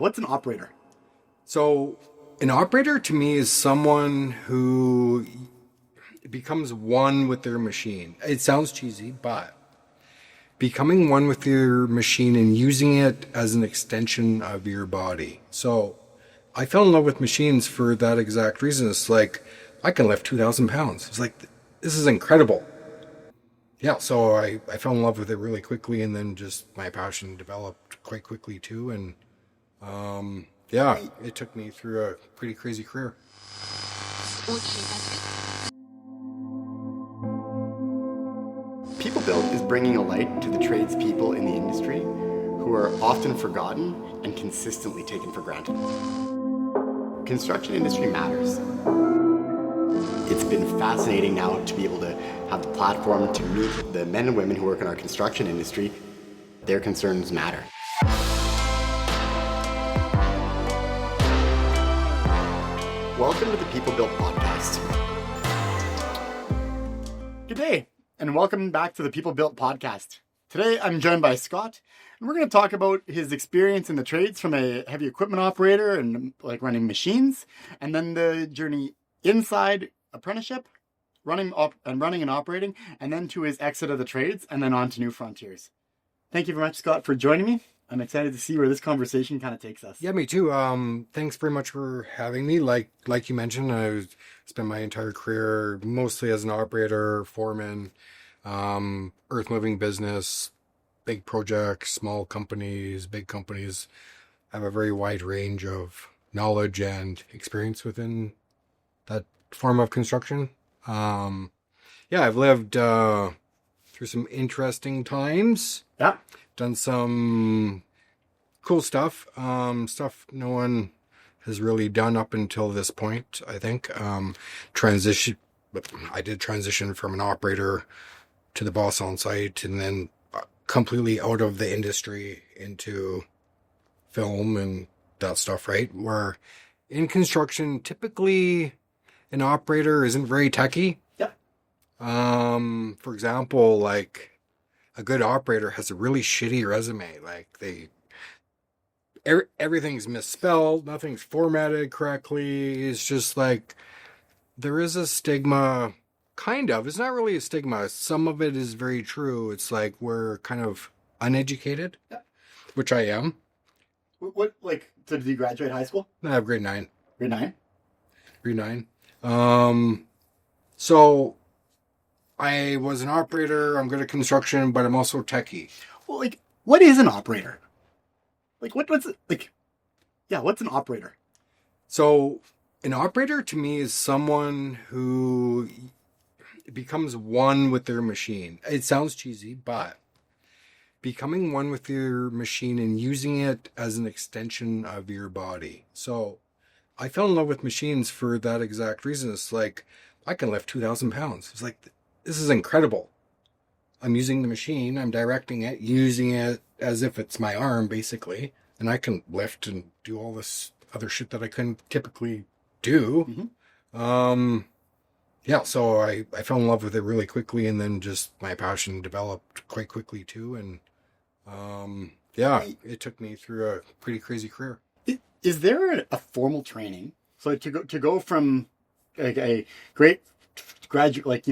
What's an operator? So, an operator to me is someone who becomes one with their machine. It sounds cheesy, but becoming one with your machine and using it as an extension of your body. So, I fell in love with machines for that exact reason. It's like, I can lift 2,000 pounds. It's like, this is incredible. Yeah, so I fell in love with it really quickly, and then just my passion developed quite quickly too. And yeah, it took me through a pretty crazy career. People Built is bringing a light to the tradespeople in the industry who are often forgotten and consistently taken for granted. Construction industry matters. It's been fascinating now to be able to have the platform to meet the men and women who work in our construction industry. Their concerns matter. Welcome to the People Built podcast. Good day, and welcome back to the People Built podcast. Today, I'm joined by Scott, and we're going to talk about his experience in the trades from a heavy equipment operator and like running machines, and then the journey inside apprenticeship, running and operating, and then to his exit of the trades, and then on to new frontiers. Thank you very much, Scott, for joining me. I'm excited to see where this conversation kind of takes us. Yeah, me too. Thanks very much for having me. Like you mentioned, I spent my entire career mostly as an operator, foreman, earth moving business, big projects, small companies, big companies. I have a very wide range of knowledge and experience within that form of construction. Yeah, I've lived through some interesting times. Yeah. Done some cool stuff. Stuff no one has really done up until this point, I think. I did transition from an operator to the boss on site, and then completely out of the industry into film and that stuff, right? Where in construction, typically an operator isn't very techy. Yeah. For example, like a good operator has a really shitty resume. Like everything's misspelled, nothing's formatted correctly. It's just like there is a stigma, kind of. It's not really a stigma. Some of it is very true. It's like we're kind of uneducated, Yeah. which I am. What so did you graduate high school? I have grade 9. Grade 9? Grade 9. So I was an operator. I'm good at construction, but I'm also techie. Well, what is an operator? What's an operator? So an operator to me is someone who becomes one with their machine. It sounds cheesy, but becoming one with your machine and using it as an extension of your body. So I fell in love with machines for that exact reason. It's like, I can lift 2,000 pounds. It's like, this is incredible. I'm using the machine, I'm directing it, using it as if it's my arm, basically. And I can lift and do all this other shit that I couldn't typically do. Mm-hmm. Yeah, so I fell in love with it really quickly, and then just my passion developed quite quickly too. And yeah, it took me through a pretty crazy career. Is there a formal training? So to go from a great graduate,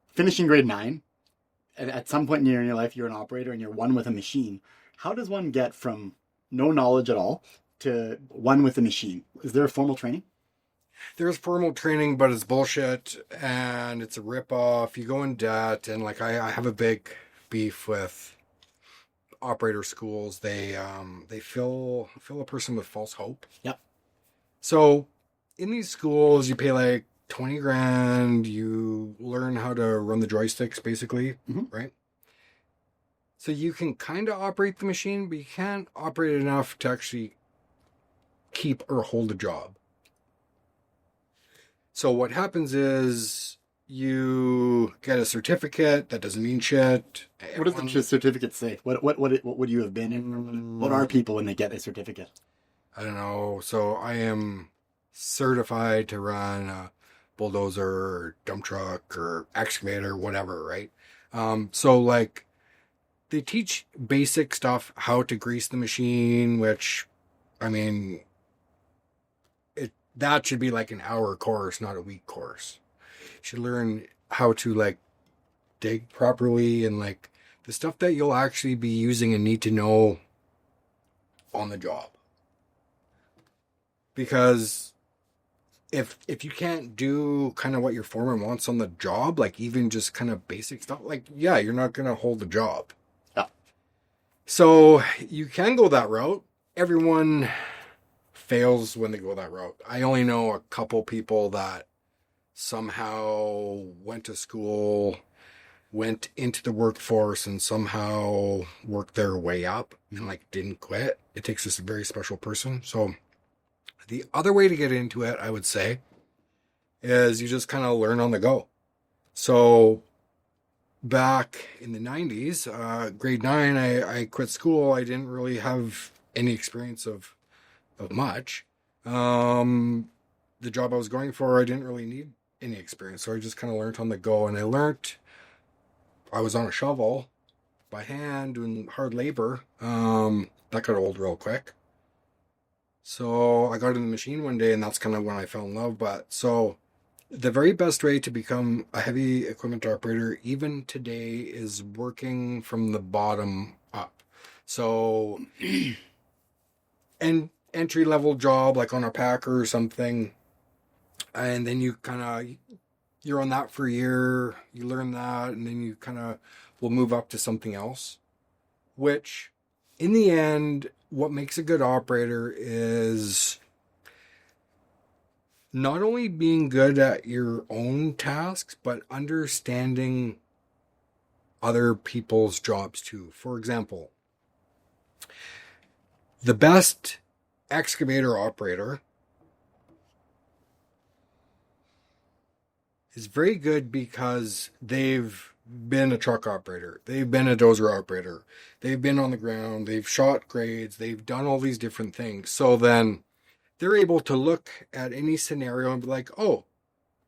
finishing grade 9, at some point in your life, you're an operator and you're one with a machine. How does one get from no knowledge at all to one with a machine? Is there a formal training? There's formal training, but it's bullshit and it's a ripoff. You go in debt, and I have a big beef with operator schools. They fill a person with false hope. Yep. So in these schools, you pay like 20 grand, you learn how to run the joysticks, basically, right? So you can kind of operate the machine, but you can't operate it enough to actually keep or hold a job. So what happens is you get a certificate that doesn't mean shit. What does the certificate say? What would you have been in? What are people when they get a certificate? I don't know. So I am certified to run a bulldozer or dump truck or excavator, whatever, right? So they teach basic stuff, how to grease the machine, which I mean, that should be like an hour course, not a week course. You should learn how to like dig properly and like the stuff that you'll actually be using and need to know on the job. Because if you can't do kind of what your foreman wants on the job, like even just kind of basic stuff, like, yeah, you're not going to hold the job. Yeah. So you can go that route. Everyone fails when they go that route. I only know a couple people that somehow went to school, went into the workforce, and somehow worked their way up and like didn't quit. It takes this very special person. So the other way to get into it, I would say, is you just kind of learn on the go. So back in the 90s, grade 9, I quit school. I didn't really have any experience of much. The job I was going for, I didn't really need any experience. So I just kind of learned on the go. And I was on a shovel by hand doing hard labor. That got old real quick. So I got in the machine one day, and that's kind of when I fell in love. But so the very best way to become a heavy equipment operator, even today, is working from the bottom up. So an entry level job, like on a packer or something, and then you're on that for a year, you learn that, and then you kind of will move up to something else, which in the end, what makes a good operator is not only being good at your own tasks, but understanding other people's jobs too. For example, the best excavator operator is very good because they've been a truck operator, they've been a dozer operator, they've been on the ground, they've shot grades, they've done all these different things. So then they're able to look at any scenario and be like, oh,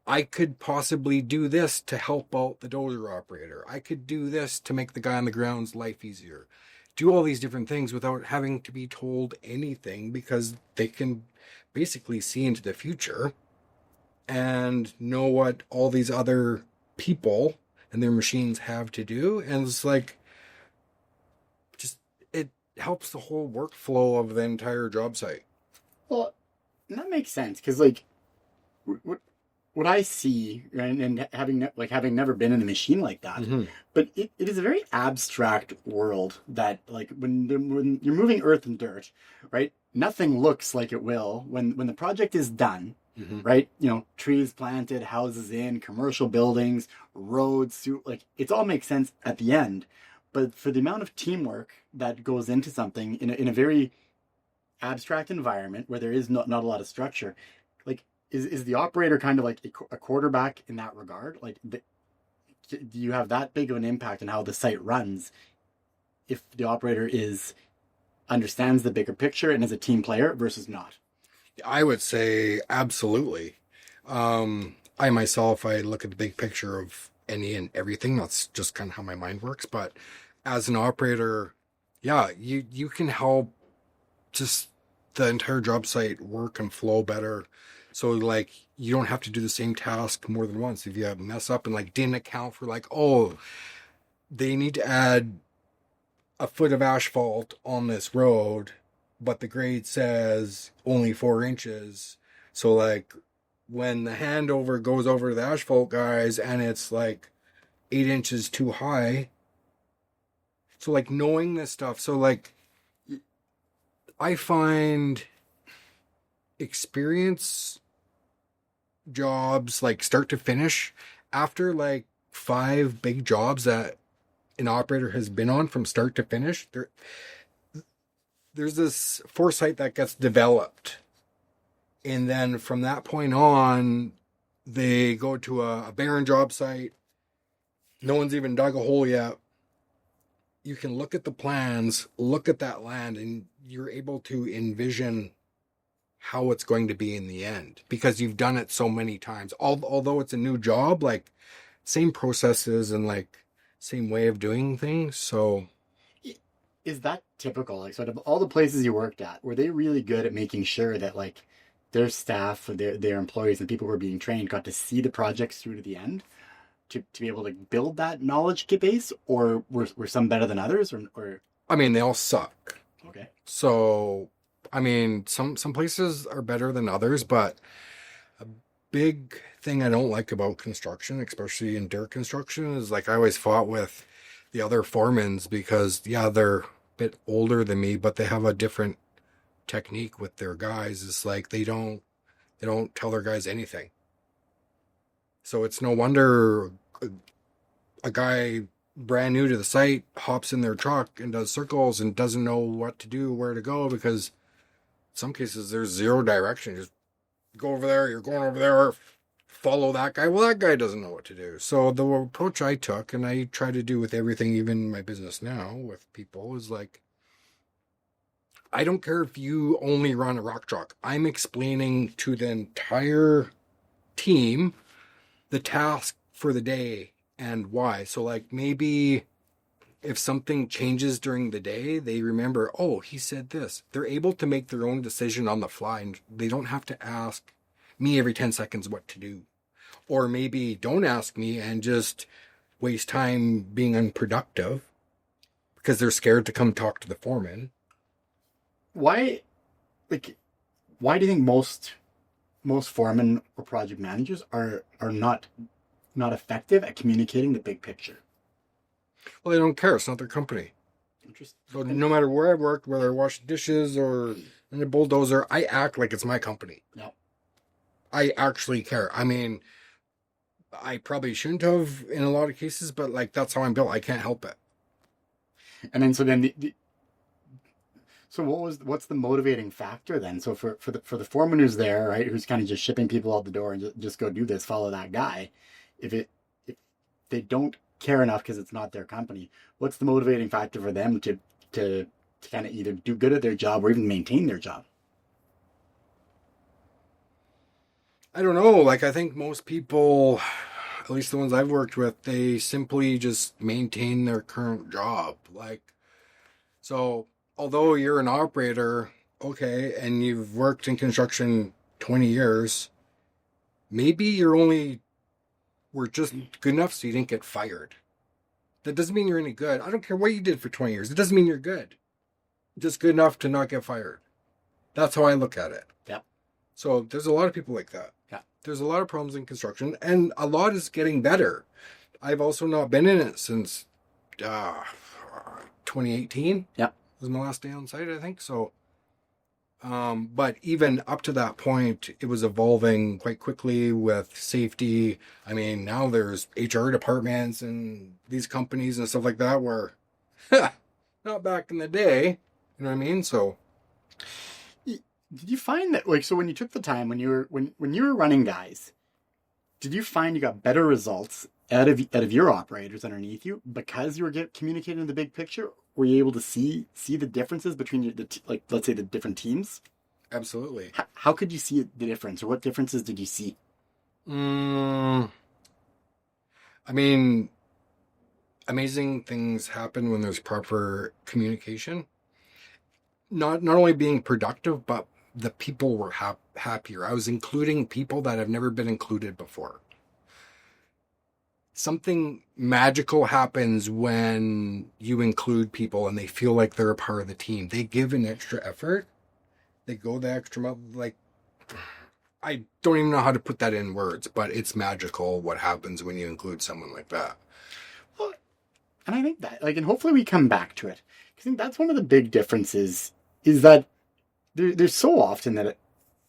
I could possibly do this to help out the dozer operator. I could do this to make the guy on the ground's life easier. Do all these different things without having to be told anything, because they can basically see into the future and know what all these other people and their machines have to do. And it's like, just, it helps the whole workflow of the entire job site. Well, that makes sense, because like what I see, and having never been in a machine like that, but it is a very abstract world that, like, when you're moving earth and dirt, right? Nothing looks like it will when the project is done. Right? You know, trees planted, houses in, commercial buildings, roads, like, it all makes sense at the end. But for the amount of teamwork that goes into something in a very abstract environment where there is not a lot of structure, like, is the operator kind of like a quarterback in that regard? Like, do you have that big of an impact on how the site runs if the operator understands the bigger picture and is a team player versus not? I would say absolutely. I myself, I look at the big picture of any and everything. That's just kind of how my mind works. But as an operator, yeah, you can help just the entire job site work and flow better. So like, you don't have to do the same task more than once. If you have mess up and like didn't account for like, oh, they need to add a foot of asphalt on this road, but the grade says only 4 inches. So like, when the handover goes over to the asphalt guys and it's like 8 inches too high. So like, knowing this stuff. So like, I find experience jobs, like start to finish, after like 5 big jobs that an operator has been on from start to finish, there's this foresight that gets developed. And then from that point on, they go to a barren job site. No one's even dug a hole yet. You can look at the plans, look at that land, and you're able to envision how it's going to be in the end, because you've done it so many times. Although it's a new job, like, same processes and like same way of doing things. So is that typical? Like, sort of all the places you worked at, were they really good at making sure that like their staff, their employees, and people who were being trained got to see the projects through to the end to be able to build that knowledge base, or were some better than others, or I mean, they all suck. okay, So, I mean, some places are better than others, but a big thing I don't like about construction, especially in dirt construction, is like I always fought with the other foremans because, yeah, they're a bit older than me, but they have a different technique with their guys. It's like they don't tell their guys anything. So it's no wonder a guy brand new to the site hops in their truck and does circles and doesn't know what to do, where to go, because in some cases there's zero direction. Just go over there, you're going over there, follow that guy. Well, that guy doesn't know what to do. So the approach I took, and I try to do with everything, even in my business now with people, is like, I don't care if you only run a rock truck. I'm explaining to the entire team the task for the day and why. So like maybe if something changes during the day, they remember, oh, he said this. They're able to make their own decision on the fly, and they don't have to ask me every 10 seconds what to do. Or maybe don't ask me and just waste time being unproductive because they're scared to come talk to the foreman. why do you think most foremen or project managers are not effective at communicating the big picture? Well, they don't care. It's not their company. Interesting. So no matter where I've worked, whether I wash dishes or in a bulldozer, I act like it's my company. No. I actually care. I mean, I probably shouldn't have in a lot of cases, but like that's how I'm built. I can't help it. And then so what's the motivating factor then? So for the foreman who's there, right, who's kind of just shipping people out the door and just go do this, follow that guy, if they don't care enough because it's not their company, what's the motivating factor for them to kind of either do good at their job or even maintain their job? I don't know. Like, I think most people, at least the ones I've worked with, they simply just maintain their current job. Like, so although you're an operator, okay, and you've worked in construction 20 years, maybe were just good enough so you didn't get fired. That doesn't mean you're any good. I don't care what you did for 20 years. It doesn't mean you're good. Just good enough to not get fired. That's how I look at it. Yep. So there's a lot of people like that. Yeah. There's a lot of problems in construction, and a lot is getting better. I've also not been in it since 2018. Yeah. Was my last day on site, I think. So, but even up to that point, it was evolving quite quickly with safety. I mean, now there's HR departments and these companies and stuff like that where, not back in the day, you know what I mean? So, did you find that, like, so when you took the time, when you were running guys, did you find you got better results out of your operators underneath you because you were communicating the big picture? Were you able to see the differences between like, let's say, the different teams? absolutely. How could you see the difference, or what differences did you see? I mean, amazing things happen when there's proper communication. Not only being productive, but the people were happier. I was including people that have never been included before. Something magical happens when you include people and they feel like they're a part of the team. They give an extra effort. They go the extra mile. Like, I don't even know how to put that in words, but it's magical what happens when you include someone like that. Well, and I think that, like, and hopefully we come back to it. I think that's one of the big differences is that there's so often that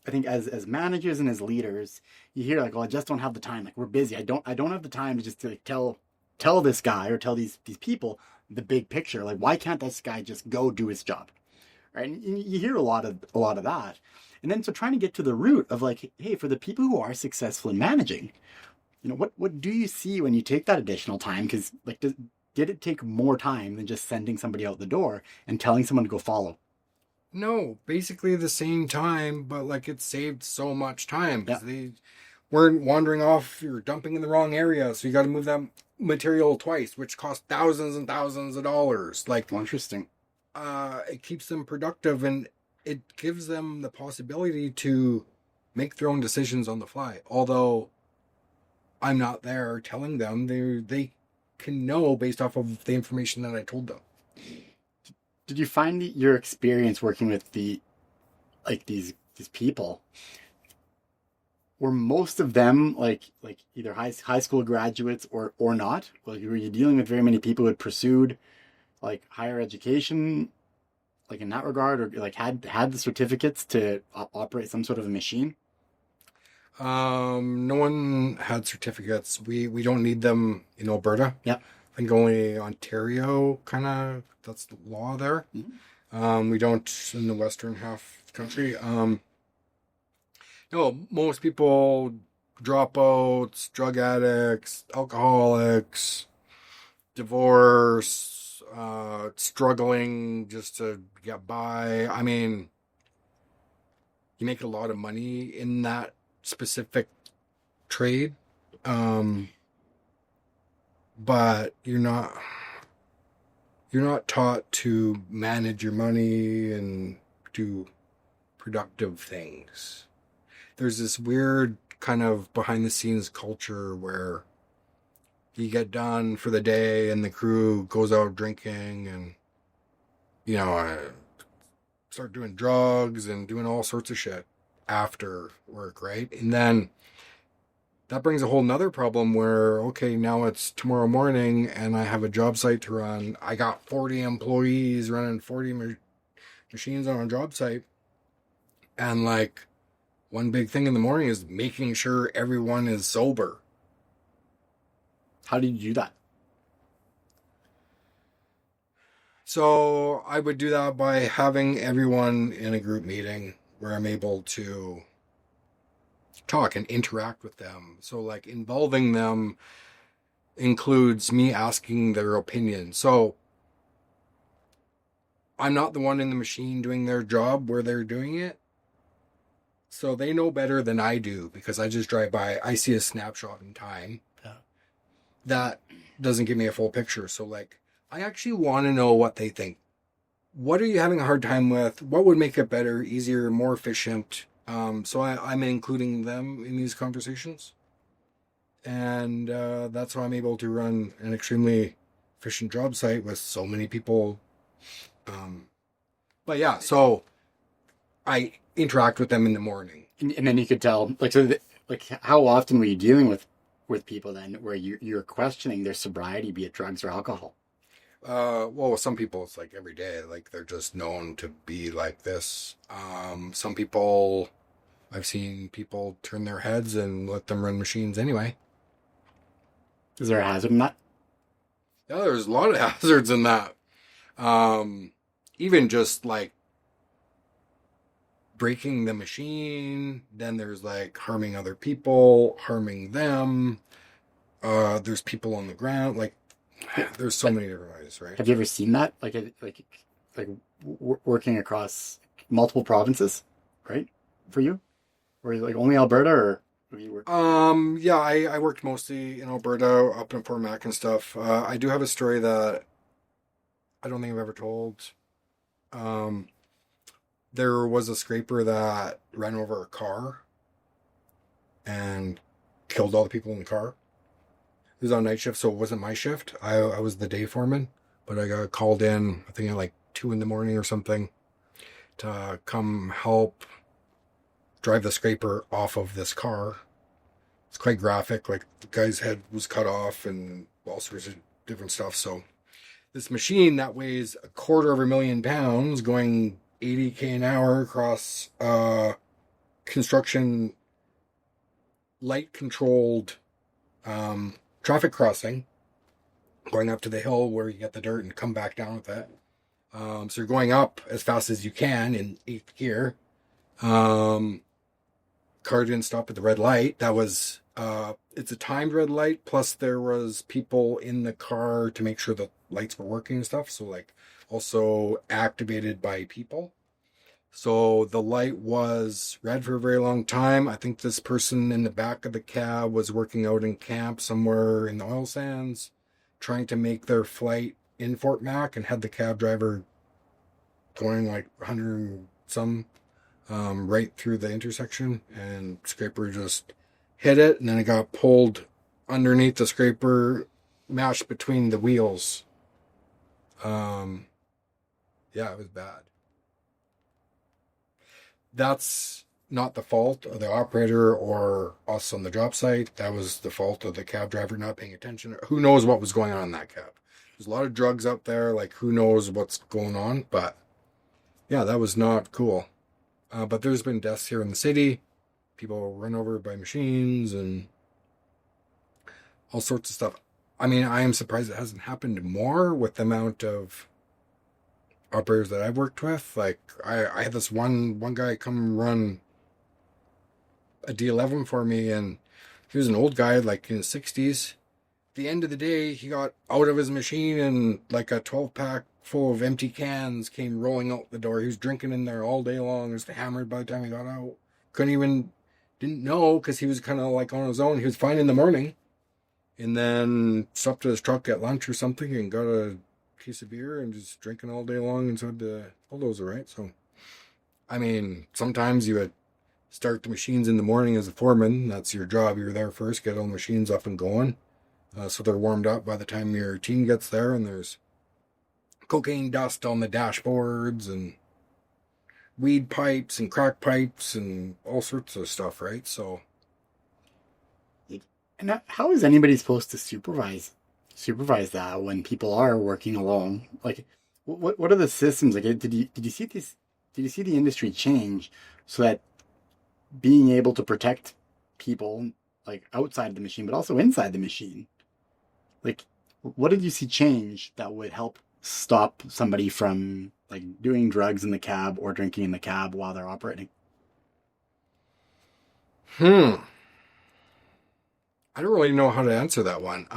I think as managers and as leaders, you hear like, "Oh, I just don't have the time. Like, we're busy. I don't have the time to just like tell this guy or tell these people the big picture. Like, why can't this guy just go do his job?" Right? And you hear a lot of that. And then so trying to get to the root of like, hey, for the people who are successful in managing, you know, what do you see when you take that additional time? Because like, did it take more time than just sending somebody out the door and telling someone to go follow? No, basically the same time, but like it saved so much time because Yeah. they weren't wandering off. You're dumping in the wrong area, so you got to move that material twice, which cost thousands and thousands of dollars. Like, Well, interesting. it keeps them productive, and it gives them the possibility to make their own decisions on the fly. Although I'm not there telling them, they can know based off of the information that I told them. Did you find your experience working with these people, were most of them like either high school graduates or not? Like, were you dealing with very many people who had pursued like higher education, like in that regard, or like had the certificates to operate some sort of a machine? No one had certificates. We don't need them in Alberta. Yeah. I think only Ontario kind of, that's the law there. Mm-hmm. We don't in the western half of the country. No, most people, dropouts, drug addicts, alcoholics, divorce, struggling just to get by. I mean, you make a lot of money in that specific trade, but you're not taught to manage your money and do productive things. There's this weird kind of behind the scenes culture where you get done for the day and the crew goes out drinking and, start doing drugs and doing all sorts of shit after work, right? And then that brings a whole nother problem where, okay, now it's tomorrow morning and I have a job site to run. I got 40 employees running 40 machines on a job site. And like, one big thing in the morning is making sure everyone is sober. How do you do that? So I would do that by having everyone in a group meeting where I'm able to talk and interact with them. So like involving them includes me asking their opinion. So I'm not the one in the machine doing their job where they're doing it. So they know better than I do because I just drive by. I see a snapshot in time. Yeah. That doesn't give me a full picture. So like, I actually want to know what they think. What are you having a hard time with? What would make it better, easier, more efficient? So I'm including them in these conversations. And that's how I'm able to run an extremely efficient job site with so many people. But yeah, so I interact with them in the morning. And then you could tell, like, so how often were you dealing with people then where you're questioning their sobriety, be it drugs or alcohol? Well, some people it's like every day, like they're just known to be like this. Some people, I've seen people turn their heads and let them run machines anyway. Is there a hazard in that? Yeah, there's a lot of hazards in that. Even just like breaking the machine, then there's like harming other people, harming them. There's people on the ground, like there's so many different ways, right? Have you ever seen that? Like working across multiple provinces, right? For you? Or like only Alberta, or you work? Yeah, I worked mostly in Alberta, up in Fort Mac and stuff. I do have a story that I don't think I've ever told. There was a scraper that ran over a car and killed all the people in the car. It was on night shift, so it wasn't my shift. I was the day foreman, but I got called in, I think at like 2 a.m. or something, to come help drive the scraper off of this car. It's quite graphic, like the guy's head was cut off and all sorts of different stuff. So this machine that weighs 250,000 pounds going 80 an hour across construction light controlled traffic crossing, going up to the hill where you get the dirt and come back down with it. So you're going up as fast as you can in 8th gear. Car didn't stop at the red light. That was, it's a timed red light, plus there was people in the car to make sure the lights were working and stuff. So like also activated by people. So the light was red for a very long time. I think this person in the back of the cab was working out in camp somewhere in the oil sands, trying to make their flight in Fort Mac, and had the cab driver going like 100 and some right through the intersection, and scraper just hit it, and then it got pulled underneath the scraper, mashed between the wheels. Yeah, it was bad. That's not the fault of the operator or us on the job site. That was the fault of the cab driver not paying attention. Who knows what was going on in that cab? There's a lot of drugs out there. Like, who knows what's going on? But yeah, that was not cool. But there's been deaths here in the city. People run over by machines and all sorts of stuff. I mean, I am surprised it hasn't happened more with the amount of operators that I've worked with. Like, I had this one guy come run a D11 for me, and he was an old guy, like in his 60s. At the end of the day, he got out of his machine, and like a 12-pack full of empty cans came rolling out the door. He was drinking in there all day long, just hammered by the time he got out. Didn't know, because he was kind of like on his own. He was fine in the morning, and then stopped at his truck at lunch or something and got a case of beer and just drinking all day long inside the bulldozer, right? So, I mean, sometimes you would start the machines in the morning as a foreman. That's your job. You're there first, get all the machines up and going. So they're warmed up by the time your team gets there, and there's cocaine dust on the dashboards and weed pipes and crack pipes and all sorts of stuff, right? So, and how is anybody supposed to supervise that when people are working alone? Like, what are the systems? Like, did you see this? Did you see the industry change so that being able to protect people like outside the machine, but also inside the machine? Like, what did you see change that would help stop somebody from like doing drugs in the cab or drinking in the cab while they're operating? I don't really know how to answer that one.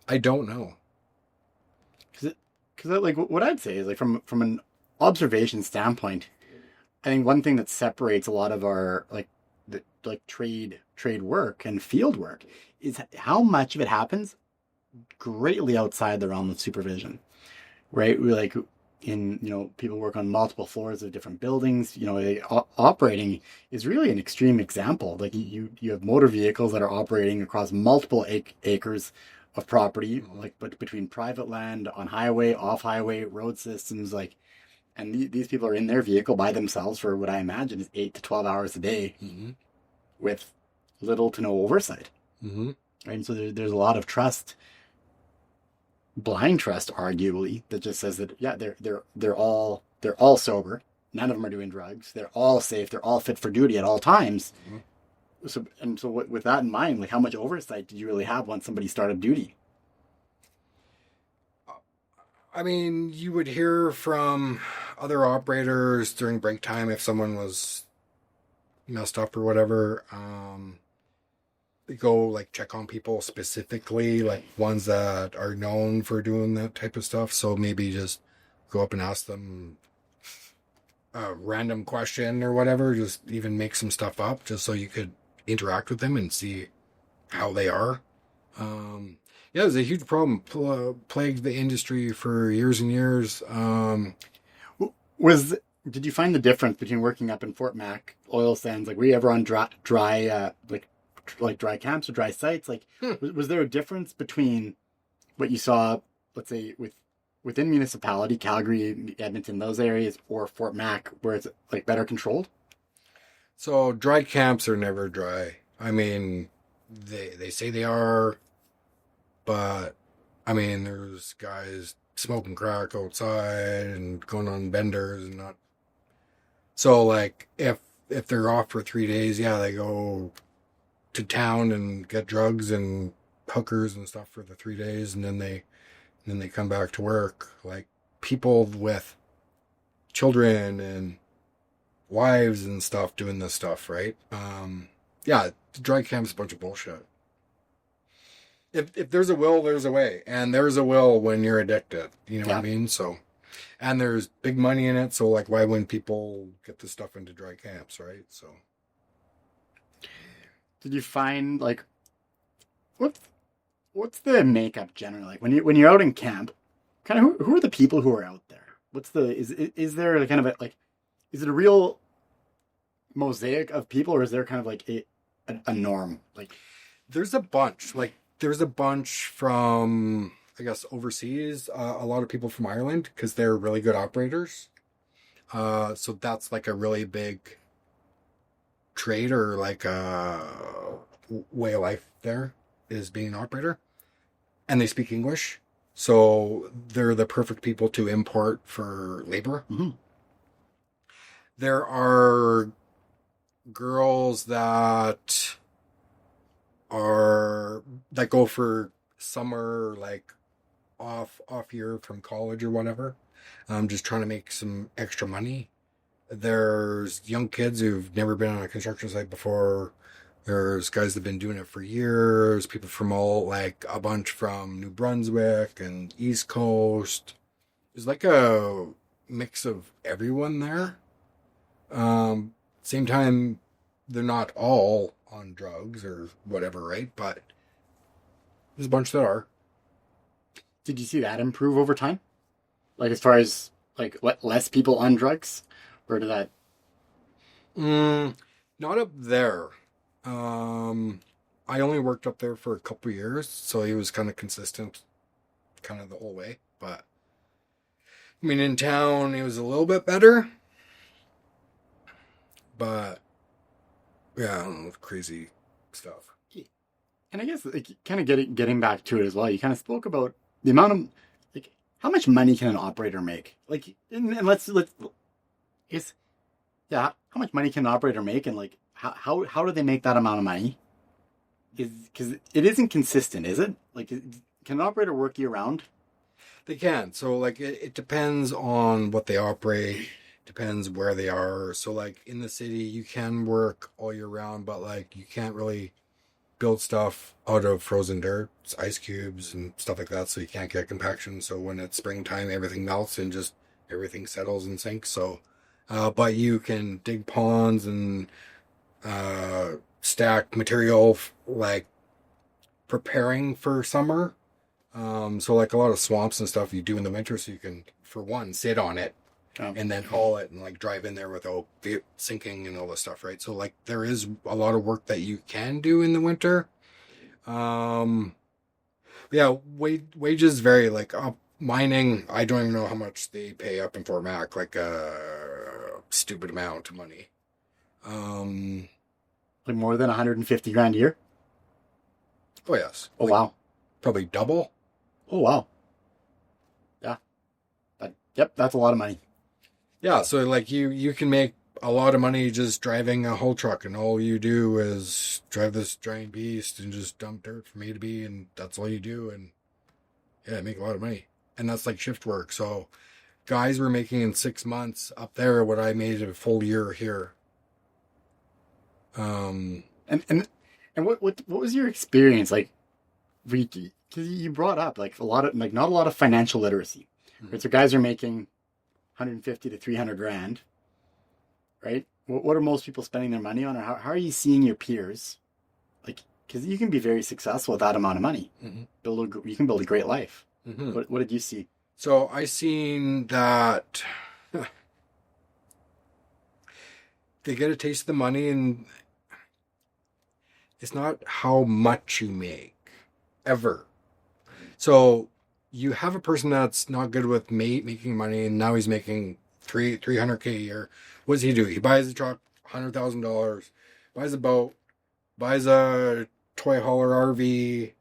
I don't know. Because like what I'd say is like from an observation standpoint, I think one thing that separates a lot of our trade work and field work is how much of it happens greatly outside the realm of supervision, right? We like people work on multiple floors of different buildings. Operating is really an extreme example. Like you have motor vehicles that are operating across multiple acres of property, but between private land, on highway, off highway, road systems, and these people are in their vehicle by themselves for what I imagine is 8 to 12 hours a day, with little to no oversight. Right? And so there's a lot of trust, blind trust, arguably, that just says that they're all sober, none of them are doing drugs, they're all safe, they're all fit for duty at all times. So with that in mind, like, how much oversight did you really have once somebody started duty? I mean, you would hear from other operators during break time if someone was messed up or whatever. They go like check on people specifically, like ones that are known for doing that type of stuff. So maybe just go up and ask them a random question or whatever. Just even make some stuff up just so you could interact with them and see how they are. Yeah, it was a huge problem. Plagued the industry for years and years. Did you find the difference between working up in Fort Mac oil sands? Like, were you ever on dry camps or dry sites? Like, was there a difference between what you saw, let's say, within municipality, Calgary, Edmonton, those areas, or Fort Mac, where it's like better controlled? So dry camps are never dry. I mean, they say they are, but I mean, there's guys smoking crack outside and going on benders and not. So like, if they're off for 3 days, yeah, they go to town and get drugs and hookers and stuff for the 3 days, and then they come back to work. Like, people with children and wives and stuff doing this stuff, right? Yeah, dry camp's a bunch of bullshit. If there's a will, there's a way, and there's a will when you're addicted. You know what I mean? So, and there's big money in it. So, like, why wouldn't people get this stuff into dry camps, right? So, did you find like what What's the makeup generally like when you're out in camp? Kind of who are the people who are out there? What's the is there a kind of a like is it a real mosaic of people or is there kind of like a norm like There's a bunch. Like there's a bunch from I guess overseas. A lot of people from Ireland because they're really good operators. So that's like a really big trade or like a way of life there is being an operator. And they speak English. So they're the perfect people to import for labor. mm-hmm. There are girls that go for summer like off year from college or whatever. Just trying to make some extra money. There's young kids who've never been on a construction site before. There's guys that have been doing it for years. People from like a bunch from New Brunswick and East Coast. There's like a mix of everyone there. Same time, they're not all on drugs or whatever, right? But there's a bunch that are. Did you see that improve over time? Like as far as like less people on drugs, or did that? Not up there. I only worked up there for a couple of years, so he was kind of consistent, kind of the whole way. But I mean, in town, it was a little bit better. But yeah, I don't know, crazy stuff. And I guess like kind of getting back to it as well. You kind of spoke about the amount of like how much money can an operator make? Like, and let's is yeah, how much money can an operator make, and like how do they make that amount of money? Is because it isn't consistent, is it? Like, can an operator work year round? They can. So like it depends on what they operate. Depends where they are. So like in the city, you can work all year round, but like you can't really build stuff out of frozen dirt, it's ice cubes and stuff like that. So you can't get compaction. So when it's springtime, everything melts and just everything settles and sinks. So, but you can dig ponds and stack material like preparing for summer. So like a lot of swamps and stuff you do in the winter, so you can, for one, sit on it. And then haul it and like drive in there without sinking and all this stuff, right? So like there is a lot of work that you can do in the winter. Yeah, wages vary. Like mining, I don't even know how much they pay up in Fort Mac, like a stupid amount of money. Like more than 150 grand a year? Oh yes. Oh like, wow. Probably double. Oh wow. Yeah. Yep, that's a lot of money. Yeah, so like you can make a lot of money just driving a whole truck, and all you do is drive this giant beast and just dump dirt from A to B, and that's all you do, and yeah, make a lot of money. And that's like shift work. So guys were making in 6 months up there what I made in a full year here. And what was your experience like? Because you brought up like not a lot of financial literacy. Mm-hmm. Right? So guys are making 150 to 300 grand, right? What are most people spending their money on, or how are you seeing your peers? Like, because you can be very successful with that amount of money. Mm-hmm. You can build a great life. Mm-hmm. What did you see? So I seen that they get a taste of the money, and it's not how much you make ever. So you have a person that's not good with making money, and now he's making $300K a year. What does he do? He buys a truck, $100,000, buys a boat, buys a toy hauler RV,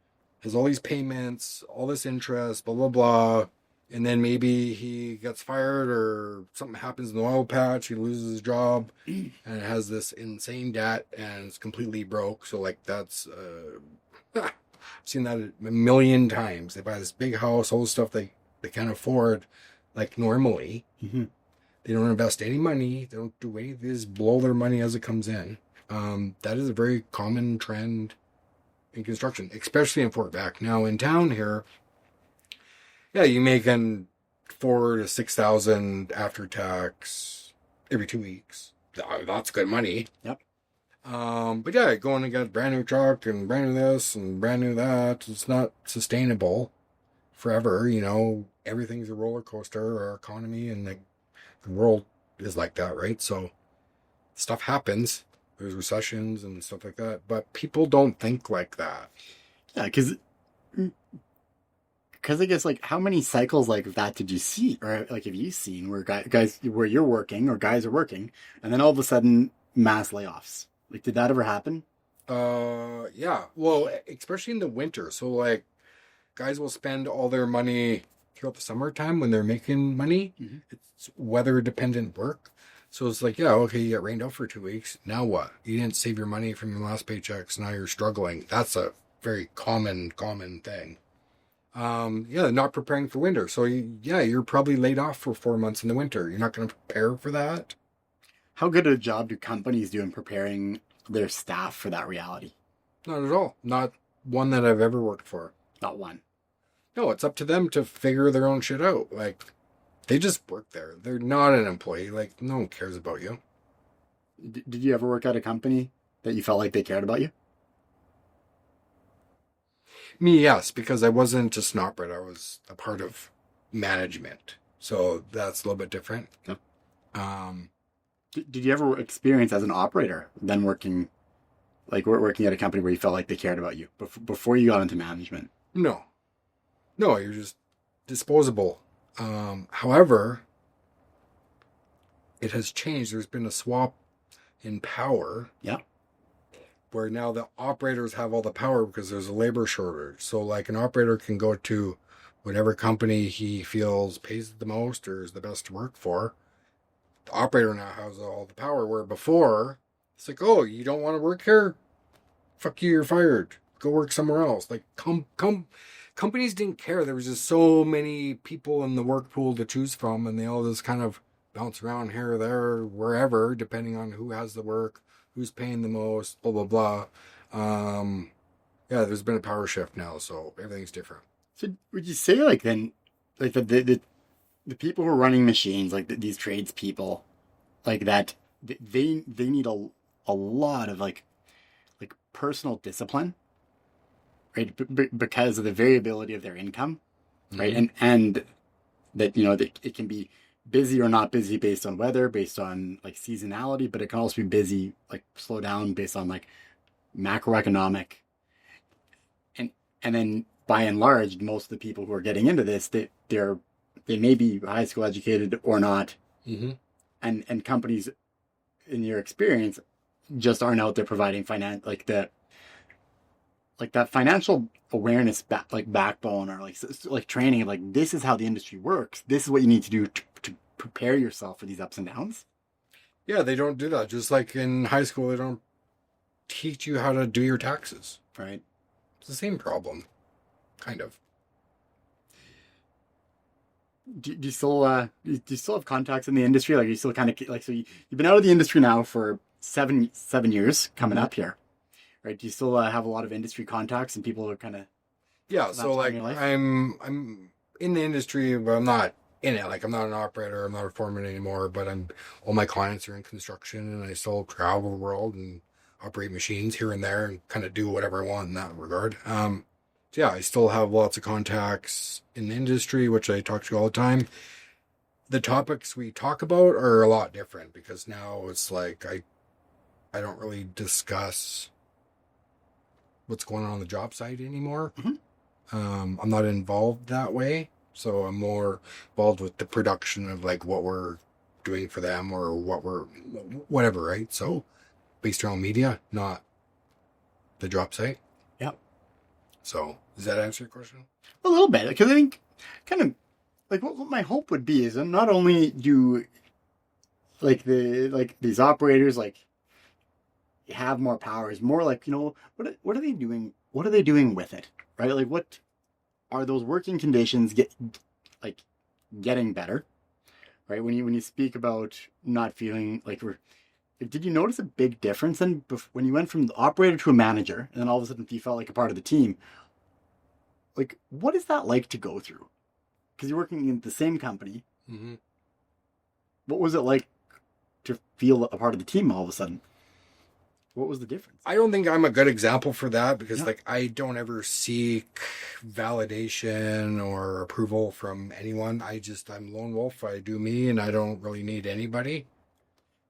has all these payments, all this interest, blah, blah, blah. And then maybe he gets fired or something happens in the oil patch. He loses his job and has this insane debt and it's completely broke. So like that's, I've seen that a million times. They buy this big house, all the stuff they can't afford, like normally. Mm-hmm. They don't invest any money. They don't do any of this, blow their money as it comes in. That is a very common trend in construction, especially in Fort Mac. Now in town here, yeah, you making $4,000 to $6,000 after tax every 2 weeks. That's good money. Yep. But yeah, going to get a brand new truck and brand new this and brand new that, it's not sustainable forever. Everything's a roller coaster, our economy and the world is like that, right? So stuff happens. There's recessions and stuff like that, but people don't think like that. Yeah, because I guess like how many cycles like that did you see, or like have you seen where guys where you're working or guys are working, and then all of a sudden mass layoffs? Like, did that ever happen? Yeah. Well, especially in the winter. So like, guys will spend all their money throughout the summertime when they're making money. Mm-hmm. It's weather dependent work. So it's like, yeah, okay, you got rained out for 2 weeks. Now what? You didn't save your money from your last paychecks. Now you're struggling. That's a very common thing. Yeah, not preparing for winter. So you're probably laid off for 4 months in the winter. You're not going to prepare for that. How good a job do companies do in preparing their staff for that reality? Not at all. Not one that I've ever worked for. Not one. No, it's up to them to figure their own shit out. Like, they just work there. They're not an employee. Like, no one cares about you. Did you ever work at a company that you felt like they cared about you? Me, yes, because I wasn't just an operator. I was a part of management. So that's a little bit different. Yeah. Um, Did you ever experience as an operator then working at a company where you felt like they cared about you before you got into management? no. No, you're just disposable. However, it has changed. There's been a swap in power. Yeah. Where now the operators have all the power because there's a labor shortage. So like an operator can go to whatever company he feels pays the most or is the best to work for. The operator now has all the power, where before it's like, oh, you don't want to work here? Fuck you, you're fired. Go work somewhere else. Like companies didn't care. There was just so many people in the work pool to choose from, and they all just kind of bounce around here or there, wherever, depending on who has the work, who's paying the most, blah, blah, blah. Yeah, there's been a power shift now, so everything's different. So would you say like then, like the people who are running machines, like these tradespeople, like that, they need a lot of like personal discipline, right? Because of the variability of their income, right? Mm-hmm. And that, that it can be busy or not busy based on weather, based on like seasonality, but it can also be busy, like slow down based on like macroeconomic. And then by and large, most of the people who are getting into this, they may be high school educated or not. Mm-hmm. And companies, in your experience, just aren't out there providing that financial awareness, backbone, or like training of like, this is how the industry works. This is what you need to do to prepare yourself for these ups and downs. Yeah, they don't do that. Just like in high school, they don't teach you how to do your taxes. Right. It's the same problem, kind of. Do you still have contacts in the industry? Like, you still kind of like, so you've been out of the industry now for seven years coming up here, right? Do you still have a lot of industry contacts and people who are kind of... Yeah, so like I'm in the industry, but I'm not in it. Like, I'm not an operator, I'm not a foreman anymore, but all my clients are in construction, and I still travel the world and operate machines here and there and kind of do whatever I want in that regard. So yeah, I still have lots of contacts in the industry, which I talk to all the time. The topics we talk about are a lot different because now it's like I don't really discuss what's going on the job site anymore. Mm-hmm. I'm not involved that way, so I'm more involved with the production of like what we're doing for them or whatever, right? So based around media, not the job site. Yeah. So does that answer your question? A little bit, because I think kind of like what my hope would be is that not only do like these operators like have more powers, more like, what are they doing? What are they doing with it? Right? Like, what are those working conditions getting better? Right? When you speak about not feeling like did you notice a big difference then when you went from the operator to a manager, and then all of a sudden you felt like a part of the team? Like, what is that like to go through? Because you're working in the same company. Mm-hmm. What was it like to feel a part of the team all of a sudden? What was the difference? I don't think I'm a good example for that because Yeah. like I don't ever seek validation or approval from anyone. I'm lone wolf. I do me and I don't really need anybody.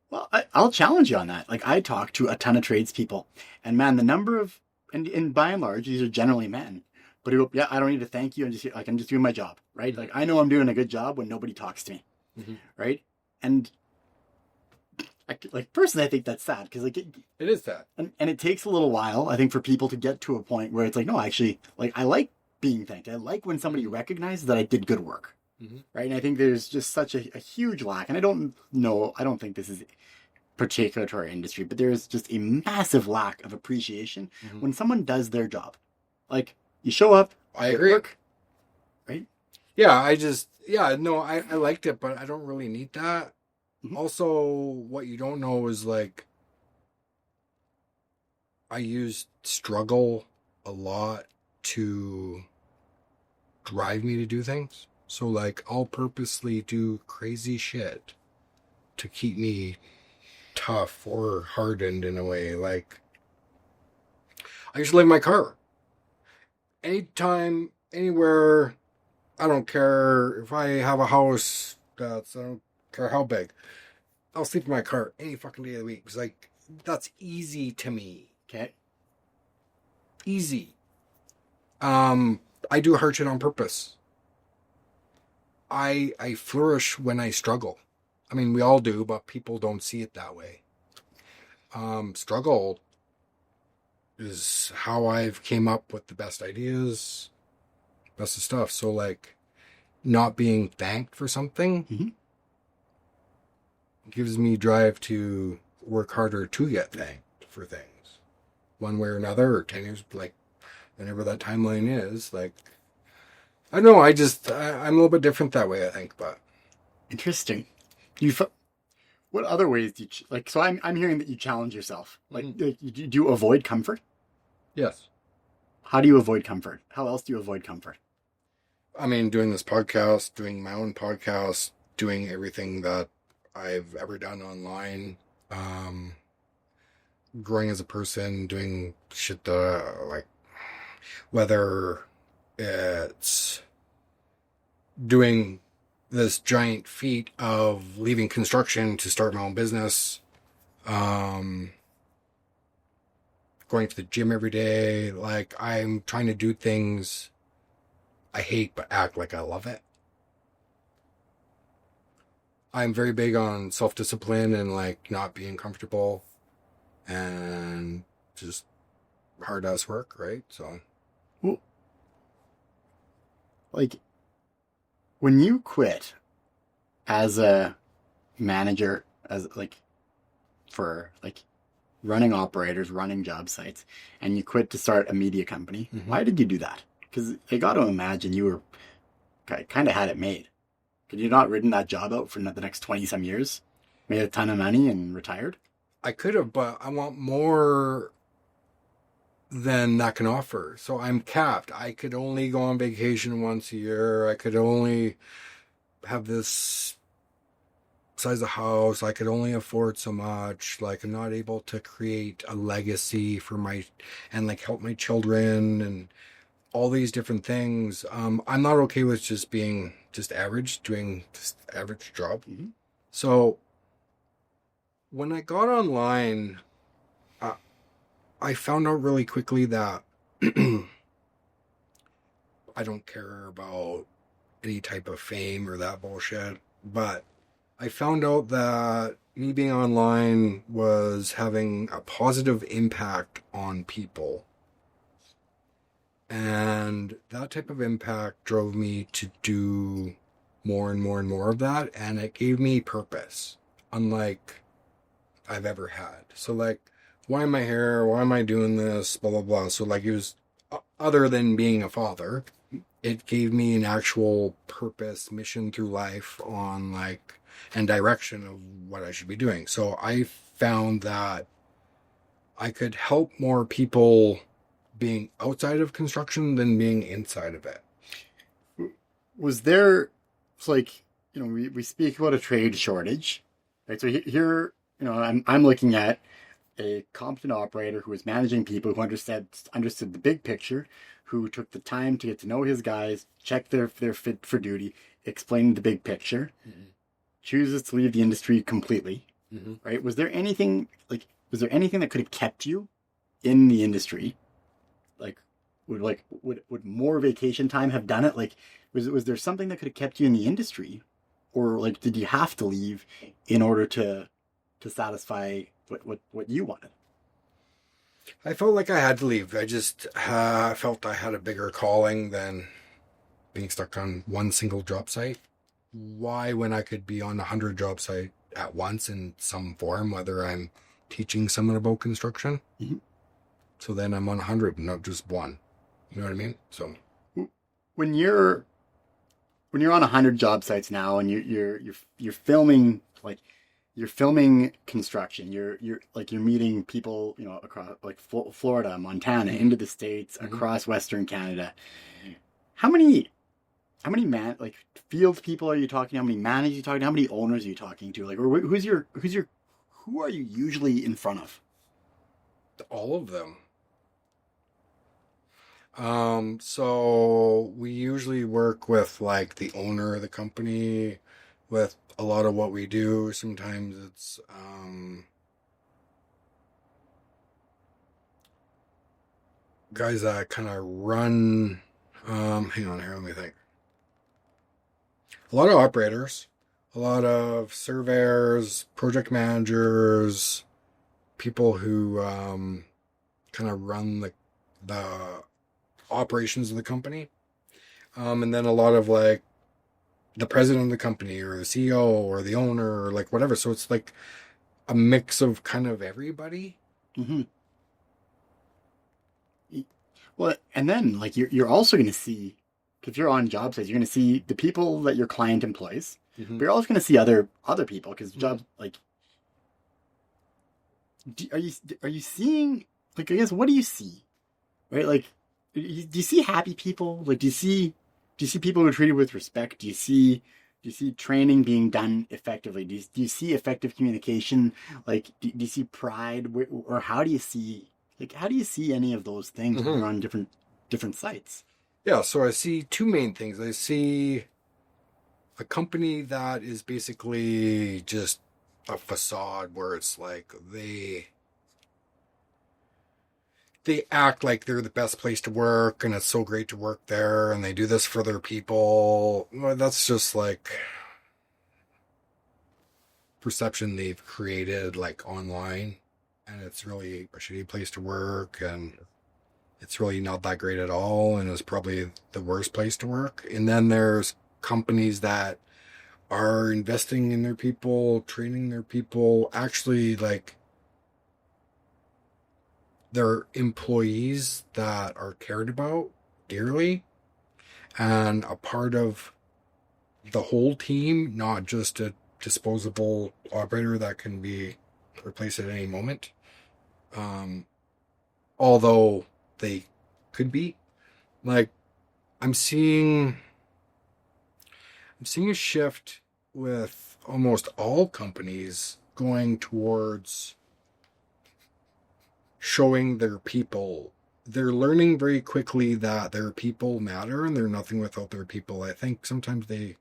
Well, I'll challenge you on that. Like, I talk to a ton of tradespeople, and man, the number of, and by and large, these are generally men. But who, yeah, I don't need to thank you. I'm just doing my job, right? Like, I know I'm doing a good job when nobody talks to me, right? And like personally, I think that's sad because like It is that. and it takes a little while, I think, for people to get to a point where it's like, no, actually, like I like being thanked. I like when somebody recognizes that I did good work, right? And I think there's just such a huge lack. And I don't think this is particular to our industry, but there is just a massive lack of appreciation when someone does their job. Like you show up, I agree. work, right? Yeah, I liked it, but I don't really need that. Also, what you don't know is like I used struggle a lot to drive me to do things. So like I'll purposely do crazy shit to keep me tough or hardened in a way. Like I used to live in my car. Anytime, anywhere, I don't care if I have a house I don't care how big. I'll sleep in my car any fucking day of the week. It's like, that's easy to me. Okay. Easy. I do hard shit on purpose. I flourish when I struggle. I mean, we all do, but people don't see it that way. Struggle is how I've came up with the best ideas, best of stuff. So like, not being thanked for something gives me drive to work harder to get thanked for things, one way or another, or 10 years, like whenever that timeline is. Like, I don't know. I'm a little bit different that way, I think. But Interesting. What other ways do you like? So I'm hearing that you challenge yourself. Like, do you avoid comfort? yes, How do you avoid comfort? How else do you avoid comfort? I mean, doing this podcast, doing my own podcast, doing everything that I've ever done online, growing as a person, doing shit that like, whether it's doing this giant feat of leaving construction to start my own business, going to the gym every day. Like, I'm trying to do things I hate but act like I love it. I'm very big on self-discipline and like not being comfortable and just hard ass work, right? So, Well, like, when you quit as a manager, as like for like running operators, running job sites, and you quit to start a media company, why did you do that? Because I got to imagine you were kind of had it made. Could you not ridden that job out for the next 20 some years, made a ton of money and retired? I could have, but I want more than that can offer. So I'm capped. I could only go on vacation once a year. I could only have this size of house. I could only afford so much. Like, I'm not able to create a legacy for and like help my children and all these different things. I'm not okay with just being just average, doing just average job. So when I got online, I found out really quickly that I don't care about any type of fame or that bullshit. But I found out that me being online was having a positive impact on people. And that type of impact drove me to do more and more and more of that. And it gave me purpose, unlike I've ever had. So like, why am I here? Why am I doing this? Blah, blah, blah. So like, it was, other than being a father, it gave me an actual purpose, mission through life on like, and direction of what I should be doing. So I found that I could help more people being outside of construction than being inside of it. Was there, it's like, we speak about a trade shortage, right? So here, I'm looking at a competent operator who was managing people, who understood the big picture, who took the time to get to know his guys, check their fit for duty, explain the big picture, chooses to leave the industry completely, right? Was there anything that could have kept you in the industry? Would more vacation time have done it? Like, was there something that could have kept you in the industry, or like did you have to leave in order to satisfy what you wanted? I felt like I had to leave. I just felt I had a bigger calling than being stuck on one single job site. Why, when I could be on 100 job sites at once in some form, whether I'm teaching someone about construction, so then I'm on 100, not just one. You know what I mean? So when you're on 100 job sites now, and you're filming, like you're filming construction, you're meeting people, you know, across like Florida, Montana, into the States, across Western Canada. How many field people are you talking to? How many managers are you talking to? How many owners are you talking to? Like, or who are you usually in front of? all of them. So we usually work with like the owner of the company with a lot of what we do. Sometimes it's guys that kind of run. Hang on here, let me think. A lot of operators, a lot of surveyors, project managers, people who kind of run the operations of the company, and then a lot of like the president of the company or the CEO or the owner or like whatever. So it's like a mix of kind of everybody. Well, and then like you're also going to see, if you're on job sites, you're going to see the people that your client employs, but you're also going to see other people, because jobs like. Are you seeing, like, I guess, what do you see, right? Like, do you see happy people? Like, do you see people who are treated with respect? Do you see training being done effectively? Do you see effective communication? Like, do you see pride? Or how do you see any of those things when you're on different sites? Yeah, so I see two main things. I see a company that is basically just a facade, where it's like they act like they're the best place to work and it's so great to work there and they do this for their people. Well, that's just like perception they've created like online, and it's really a shitty place to work, and it's really not that great at all, and it's probably the worst place to work. And then there's companies that are investing in their people, training their people, actually like their employees that are cared about dearly and a part of the whole team, not just a disposable operator that can be replaced at any moment. Although they could be. Like, I'm seeing a shift with almost all companies going towards showing their people. They're learning very quickly that their people matter and they're nothing without their people. I think sometimes they,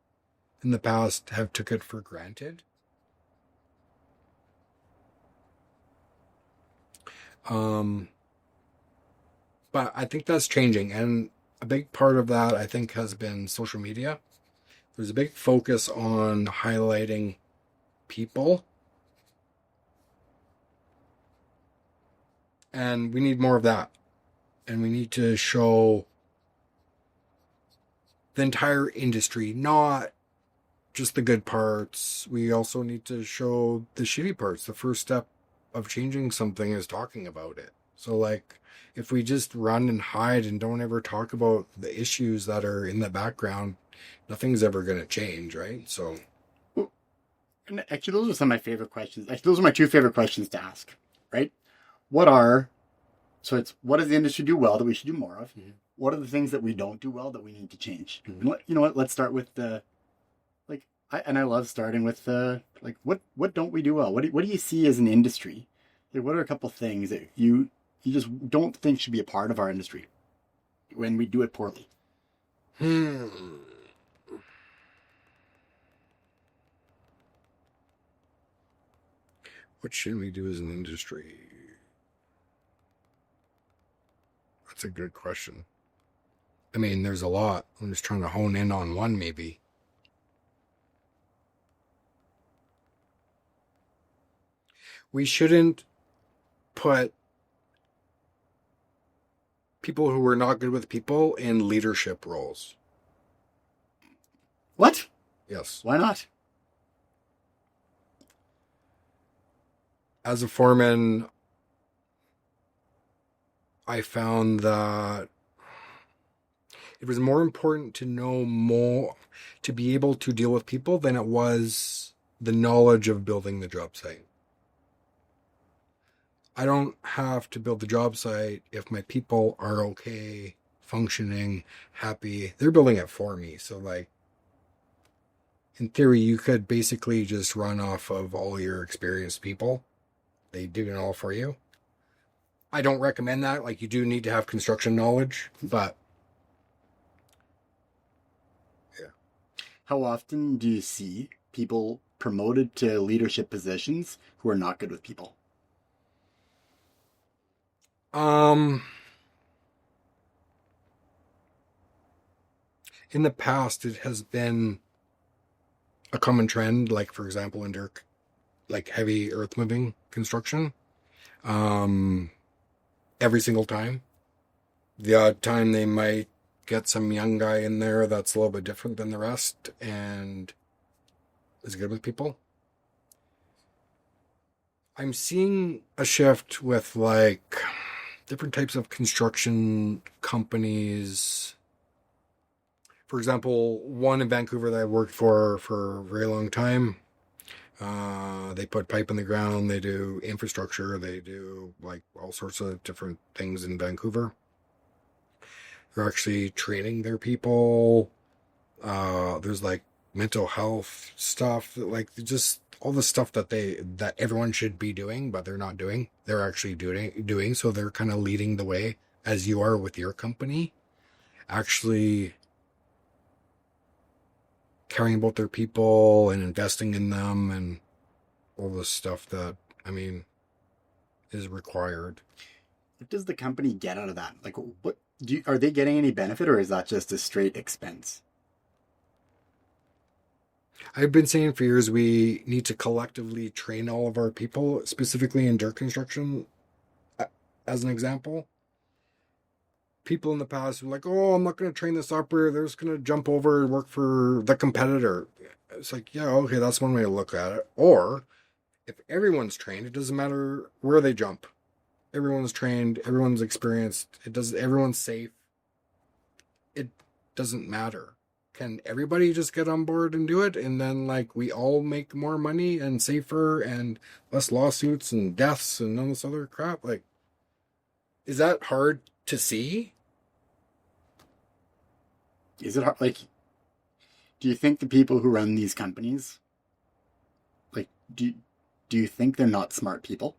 in the past, have took it for granted. But I think that's changing, and a big part of that, I think, has been social media. There's a big focus on highlighting people, and we need more of that. And we need to show the entire industry, not just the good parts. We also need to show the shitty parts. The first step of changing something is talking about it. So, like, if we just run and hide and don't ever talk about the issues that are in the background, nothing's ever going to change, right? So, and actually, those are some of my favorite questions. Actually, those are my two favorite questions to ask, right? So it's, what does the industry do well that we should do more of? Mm-hmm. What are the things that we don't do well that we need to change? Mm-hmm. And you know what? Let's start with I love starting with what don't we do well? What do you see as an industry? Like, what are a couple things that you just don't think should be a part of our industry when we do it poorly? What should we do as an industry? That's a good question. I mean, there's a lot. I'm just trying to hone in on one, maybe. We shouldn't put people who are not good with people in leadership roles. What? Yes. Why not? As a foreman, I found that it was more important to know more, to be able to deal with people than it was the knowledge of building the job site. I don't have to build the job site if my people are okay, functioning, happy. They're building it for me. So, like, in theory, you could basically just run off of all your experienced people. They do it all for you. I don't recommend that. Like, you do need to have construction knowledge, but yeah. How often do you see people promoted to leadership positions who are not good with people? In the past, it has been a common trend, like, for example, in dirt, like heavy earth moving construction. Every single time. The odd time they might get some young guy in there that's a little bit different than the rest and is good with people. I'm seeing a shift with, like, different types of construction companies. For example, one in Vancouver that I worked for a very long time. They put pipe in the ground. They do infrastructure. They do, like, all sorts of different things in Vancouver. They're actually training their people. There's, like, mental health stuff, like, just all the stuff that everyone should be doing, but they're not doing. They're actually doing. So they're kind of leading the way, as you are with your company, actually caring about their people and investing in them and all this stuff that, I mean, is required. What does the company get out of that? Like, what are they getting any benefit, or is that just a straight expense? I've been saying for years we need to collectively train all of our people, specifically in dirt construction. As an example, people in the past were like, oh, I'm not going to train this operator. They're just going to jump over and work for the competitor. It's like, yeah, okay, that's one way to look at it. Or if everyone's trained, it doesn't matter where they jump. Everyone's trained, everyone's experienced, everyone's safe. It doesn't matter. Can everybody just get on board and do it? And then, like, we all make more money and safer and less lawsuits and deaths and all this other crap? Like, is that hard to see? Is it hard? Like, do you think the people who run these companies, like, do you think they're not smart people?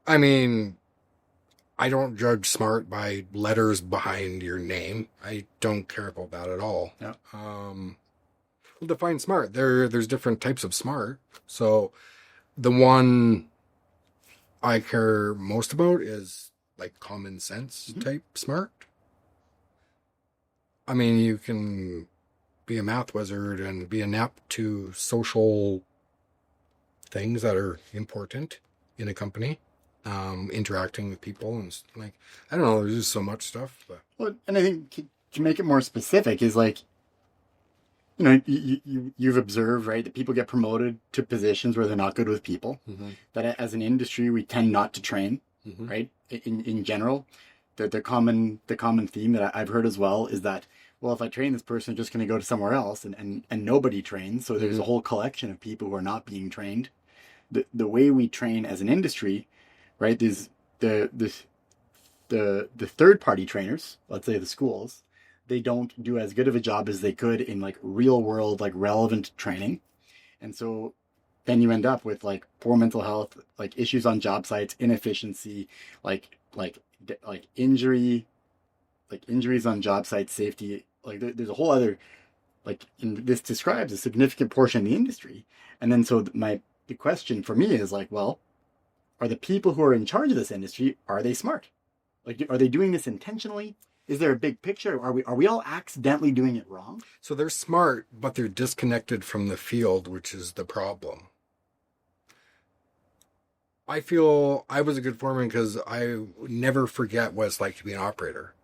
I mean, I don't judge smart by letters behind your name. I don't care about that at all. Yeah. We'll define smart. There's different types of smart. So the one I care most about is, like, common sense type smart. I mean, you can be a math wizard and be inept to social things that are important in a company. Interacting with people and, like, I don't know, there's just so much stuff. But. Well, and I think to make it more specific is, like, you know, you've observed, right, that people get promoted to positions where they're not good with people. Mm-hmm. That as an industry we tend not to train, right? In general, the common theme that I've heard as well is that, well, if I train this person, they're just going to go to somewhere else, and nobody trains. So there's a whole collection of people who are not being trained. The way we train as an industry, right? There's the third party trainers, let's say the schools, they don't do as good of a job as they could in, like, real world, like, relevant training. And so then you end up with like poor mental health, like issues on job sites, inefficiency, like injury, like injuries on job sites, safety. Like there's a whole other like this describes a significant portion of the industry. And then so the question for me is like, well, are the people who are in charge of this industry, are they smart? Like, are they doing this intentionally? Is there a big picture? Are we all accidentally doing it wrong? So they're smart, but they're disconnected from the field, which is the problem. I feel I was a good foreman because I never forget what it's like to be an operator.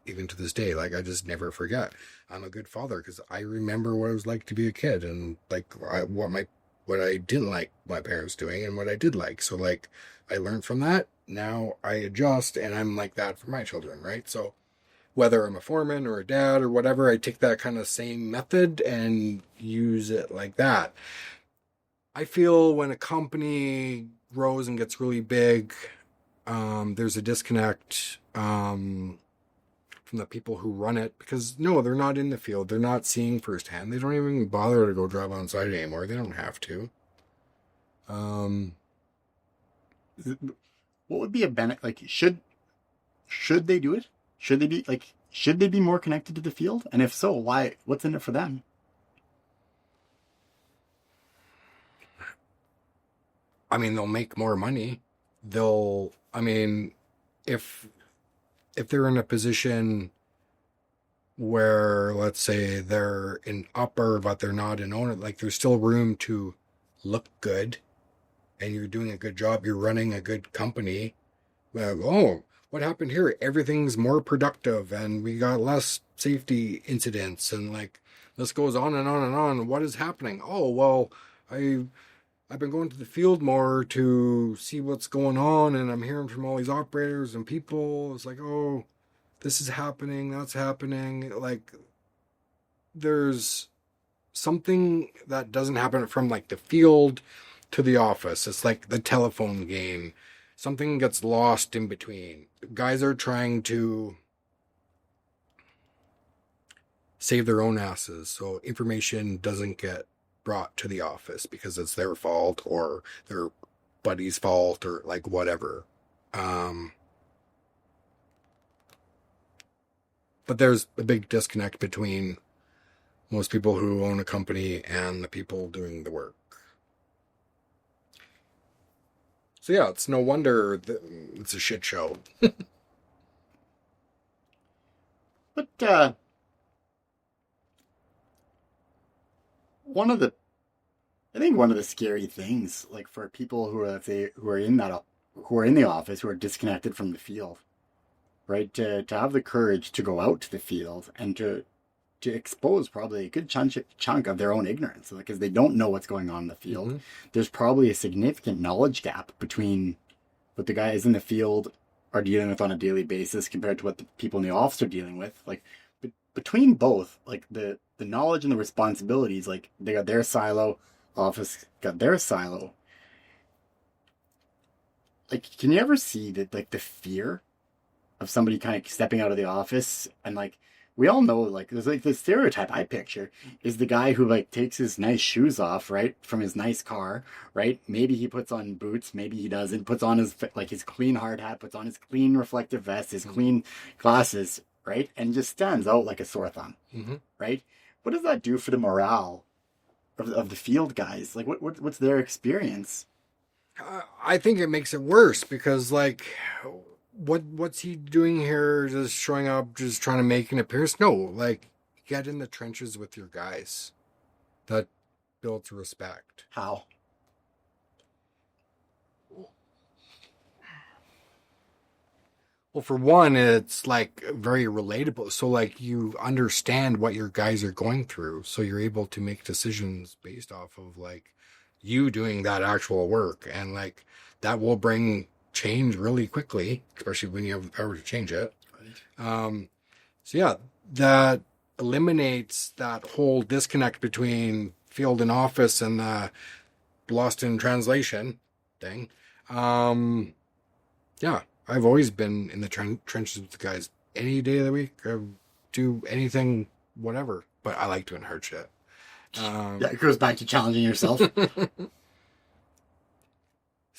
Even to this day, like I just never forget. I'm a good father because I remember what it was like to be a kid and like what I didn't like my parents doing and what I did like. So like I learned from that. Now I adjust and I'm like that for my children, right? So whether I'm a foreman or a dad or whatever, I take that kind of same method and use it like that. I feel when a company grows and gets really big, there's a disconnect from the people who run it because no, they're not in the field. They're not seeing firsthand. They don't even bother to go drive on site anymore. They don't have to. What would be a benefit? Like, should they do it? Should they be more connected to the field? And if so, why? What's in it for them? I mean, they'll make more money. If they're in a position where, let's say, they're an upper, but they're not an owner, like there's still room to look good and you're doing a good job, you're running a good company. Oh, what happened here? Everything's more productive and we got less safety incidents and like this goes on and on and on. What is happening? Oh, well, I've been going to the field more to see what's going on and I'm hearing from all these operators and people. It's like, oh, this is happening, that's happening. Like there's something that doesn't happen from like the field to the office. It's like the telephone game. Something gets lost in between. Guys are trying to save their own asses so information doesn't get brought to the office because it's their fault or their buddy's fault or like whatever. But there's a big disconnect between most people who own a company and the people doing the work. So yeah, it's no wonder that it's a shit show. But I think one of the scary things, like for people who are, let's say, who are in the office, who are disconnected from the field, right? To have the courage to go out to the field and to expose probably a good chunk of their own ignorance, because they don't know what's going on in the field. Mm-hmm. There's probably a significant knowledge gap between what the guys in the field are dealing with on a daily basis compared to what the people in the office are dealing with. Like between both, like the knowledge and the responsibilities, like they got their silo, office got their silo. Like, can you ever see that, like, the fear of somebody kind of stepping out of the office and like, we all know, like, there's like the stereotype I picture is the guy who like takes his nice shoes off, right, from his nice car, right? Maybe he puts on boots, maybe he doesn't, puts on his clean hard hat, puts on his clean reflective vest, his clean glasses, right? And just stands out like a sore thumb, right? What does that do for the morale of the field guys? Like, what's their experience? I think it makes it worse because, like, what's he doing here? Just showing up, just trying to make an appearance? No, like, get in the trenches with your guys. That builds respect. How? Well, for one, it's like very relatable. So, like, you understand what your guys are going through, so you're able to make decisions based off of like you doing that actual work, and like that will bring change really quickly, especially when you have the power to change it. Right. So yeah, that eliminates that whole disconnect between field and office and the lost in translation thing. Yeah, I've always been in the trenches with the guys any day of the week. I do anything, whatever, but I like doing hard shit. Yeah, it goes back to challenging yourself.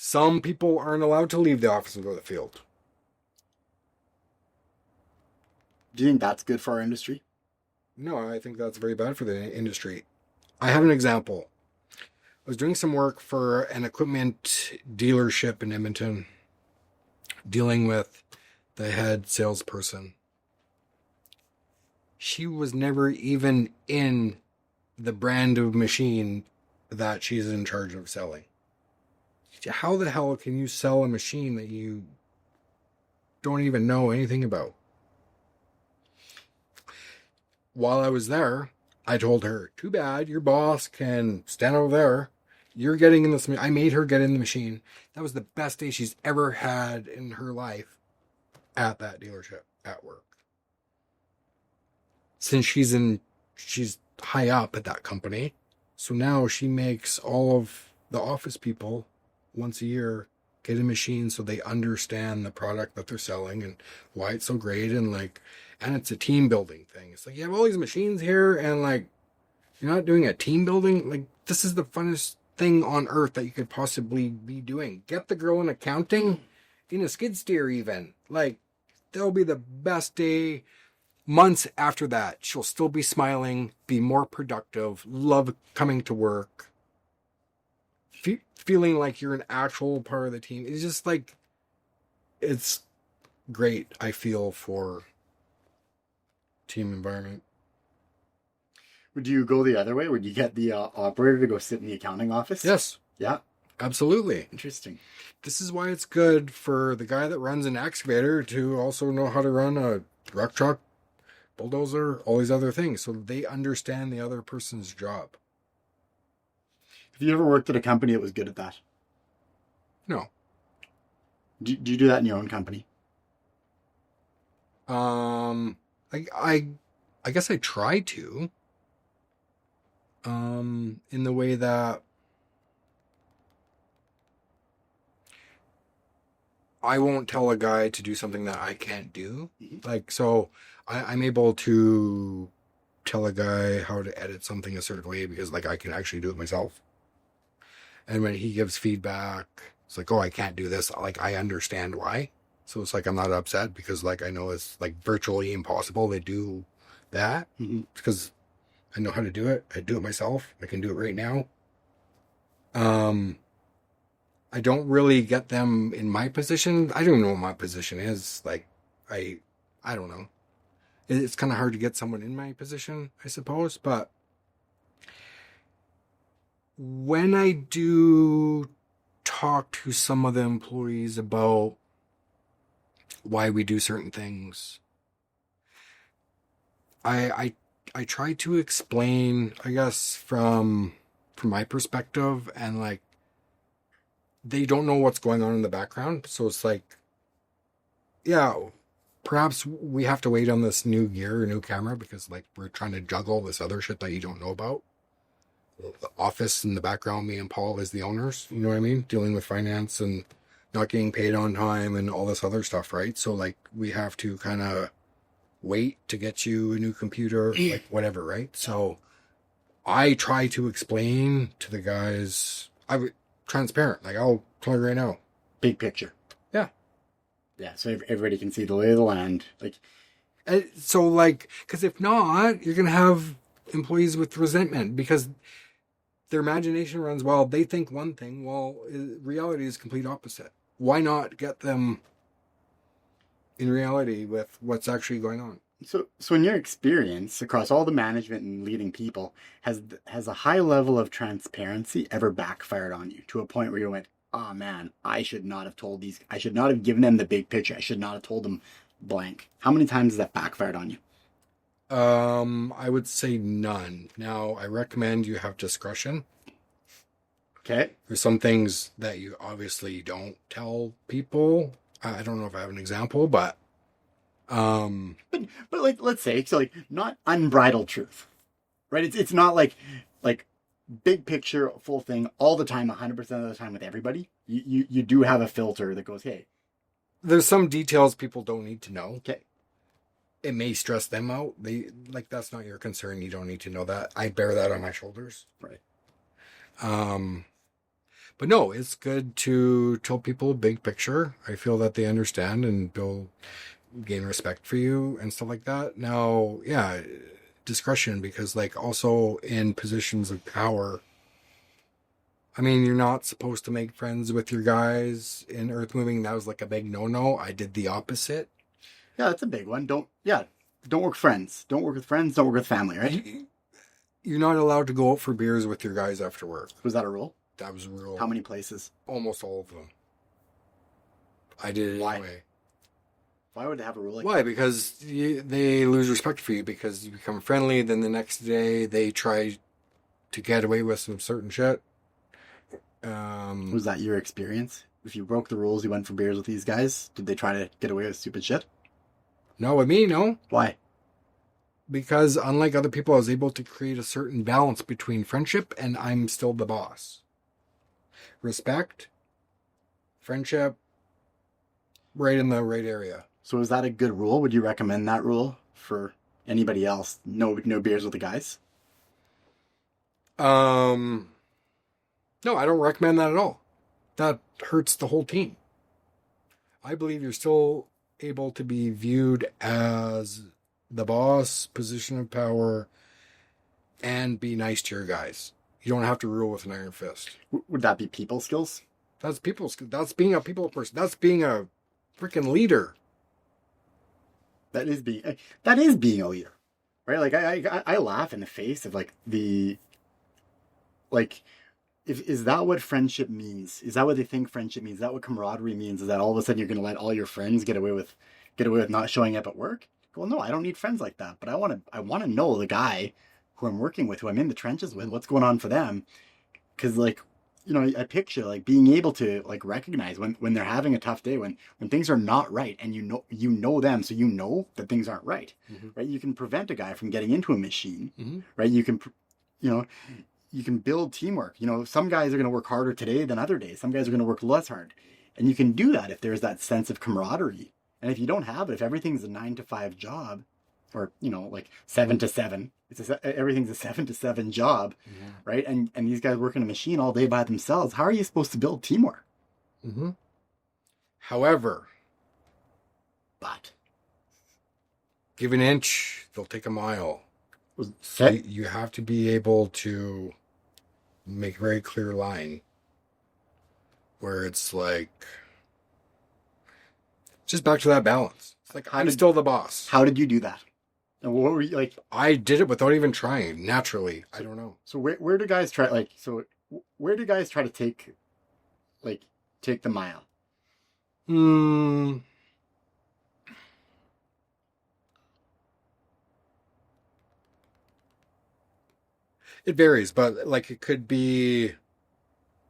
Some people aren't allowed to leave the office and go to the field. Do you think that's good for our industry? No, I think that's very bad for the industry. I have an example. I was doing some work for an equipment dealership in Edmonton, dealing with the head salesperson. She was never even in the brand of machine that she's in charge of selling. How the hell can you sell a machine that you don't even know anything about? While I was there, I told her, too bad, your boss can stand over there. You're getting in this. I made her get in the machine. That was the best day she's ever had in her life at that dealership at work. Since she's high up at that company. So now she makes all of the office people once a year get a machine so they understand the product that they're selling and why it's so great. And it's a team building thing. It's like, you have all these machines here and you're not doing a team building. This is the funnest thing on earth that you could possibly be doing. Get the girl in accounting in a skid steer even. That'll be the best day. Months after that, she'll still be smiling, be more productive, love coming to work, feeling like you're an actual part of the team. It's just it's great, I feel, for team environment. Would you go the other way? Would you get the operator to go sit in the accounting office? Yes. Yeah. Absolutely. Interesting. This is why it's good for the guy that runs an excavator to also know how to run a rock truck, bulldozer, all these other things, so they understand the other person's job. Have you ever worked at a company that was good at that? No. Do you do that in your own company? I guess I try to. In the way that I won't tell a guy to do something that I can't do. So I'm able to tell a guy how to edit something a certain way because I can actually do it myself. And when he gives feedback, it's oh, I can't do this. I understand why. So it's I'm not upset because I know it's virtually impossible to do that because I know how to do it. I do it myself. I can do it right now. I don't really get them in my position. I don't even know what my position is. I don't know. It's kind of hard to get someone in my position, I suppose. But when I do talk to some of the employees about why we do certain things, I try to explain, I guess, from my perspective, and they don't know what's going on in the background. So it's yeah, perhaps we have to wait on this new gear, new camera, because we're trying to juggle this other shit that you don't know about. The office in the background, me and Paul is the owners, you know what I mean? Dealing with finance and not getting paid on time and all this other stuff, right? So we have to kind of wait to get you a new computer, whatever, right? So I try to explain to the guys, transparent, I'll tell you right now. Big picture. Yeah. Yeah, so everybody can see the lay of the land. So because if not, you're going to have employees with resentment because their imagination runs wild. They think one thing, while reality is complete opposite. Why not get them in reality with what's actually going on? So in your experience across all the management and leading people, has a high level of transparency ever backfired on you to a point where you went, oh man, I should not have given them the big picture. I should not have told them blank. How many times has that backfired on you? I would say none. Now, I recommend you have discretion. Okay. There's some things that you obviously don't tell people. I don't know if I have an example, but let's say, so not unbridled truth, right? It's not like big picture, full thing all the time, 100% of the time with everybody. You do have a filter that goes, hey. There's some details people don't need to know. Okay. It may stress them out. That's not your concern. You don't need to know that. I bear that on my shoulders. Right. But no, it's good to tell people big picture. I feel that they understand and they'll gain respect for you and stuff like that. Now, yeah, discretion, because like also in positions of power, I mean, you're not supposed to make friends with your guys in earth moving. That was like a big no-no. I did the opposite. Yeah, that's a big one. Don't work with friends. Don't work with friends. Don't work with family, right? You're not allowed to go out for beers with your guys after work. Was that a rule? That was a rule. How many places? Almost all of them. I did it Why? anyway. Why would they have a rule like Why? Because they lose respect for you because you become friendly. Then the next day they try to get away with some certain shit. Was that your experience? If you broke the rules, you went for beers with these guys, did they try to get away with stupid shit? No, with me, no. Why? Because unlike other people, I was able to create a certain balance between friendship and I'm still the boss. Respect, friendship, right in the right area. So is that a good rule? Would you recommend that rule for anybody else? No beers with the guys? No, I don't recommend that at all. That hurts the whole team. I believe you're still able to be viewed as the boss, position of power, and be nice to your guys. You don't have to rule with an iron fist. Would that be people skills? That's people. That's being a people person. That's being a freaking leader. That is being a leader, right? Like I laugh in the face of like is that what friendship means? Is that what they think friendship means? Is that what camaraderie means? Is that all of a sudden you're going to let all your friends get away with not showing up at work? Well, no, I don't need friends like that. But I want to know the guy who I'm working with, who I'm in the trenches with, what's going on for them. Because like, you know, I picture like being able to like recognize when they're having a tough day, when things are not right, and you know them, so you know that things aren't right, right? You can prevent a guy from getting into a machine, right? You can build teamwork. You know, some guys are going to work harder today than other days. Some guys are going to work less hard, and you can do that if there's that sense of camaraderie. And if you don't have it, if everything's a 9-to-5 job, or you know, like 7 to 7, everything's a 7 to 7 job, right? And these guys work in a machine all day by themselves. How are you supposed to build teamwork? However, but give an inch, they'll take a mile. So you have to be able to make a very clear line where it's like just back to that balance. It's like I'm still the boss. How did you do that? And what were you like? I did it without even trying. Naturally, I don't know. So where do guys try where do guys try to take the mile? It varies, but like it could be,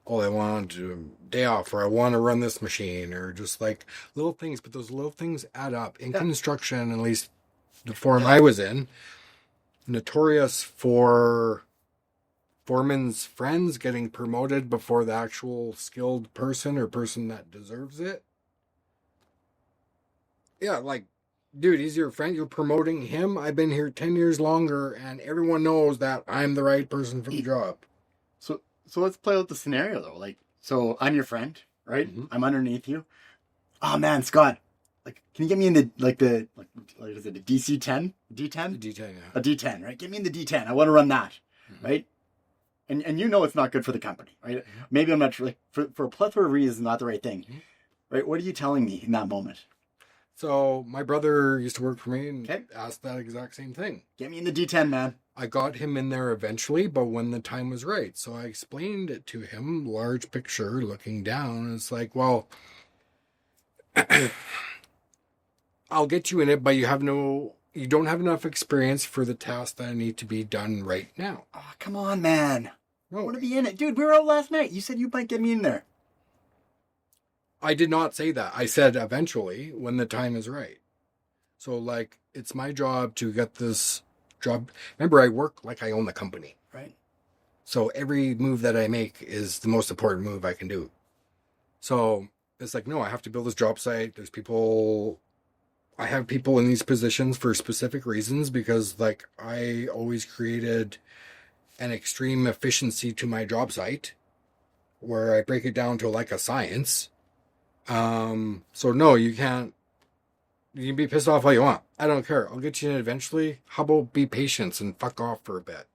oh, I want a day off, or I want to run this machine, or just like little things. But those little things add up. In construction, at least the firm I was in, notorious for foreman's friends getting promoted before the actual skilled person or person that deserves it. Yeah, like, dude, he's your friend. You're promoting him. I've been here 10 years longer, and everyone knows that I'm the right person for the job. So let's play out the scenario, though. Like, so I'm your friend, right? I'm underneath you. Oh, man, Scott, like, can you get me in is it a DC-10? D10? D10, yeah. A D10, right? Get me in the D10. I want to run that, right? And you know it's not good for the company, right? Maybe I'm not, like, for a plethora of reasons, not the right thing, right? What are you telling me in that moment? So my brother used to work for me and asked that exact same thing. Get me in the D10, man. I got him in there eventually, but when the time was right. So I explained it to him, large picture, looking down. It's like, well, I'll get you in it, but you don't have enough experience for the task that need to be done right now. Oh, come on, man. No. I want to be in it. Dude, we were out last night. You said you might get me in there. I did not say that. I said eventually when the time is right. So like, it's my job to get this job. Remember, I work like I own the company. Right. So every move that I make is the most important move I can do. So it's like, no, I have to build this job site. I have people in these positions for specific reasons because like I always created an extreme efficiency to my job site. where I break it down to like a science. So no, you can't. You can be pissed off all you want. I don't care. I'll get you in eventually. How about be patient and fuck off for a bit?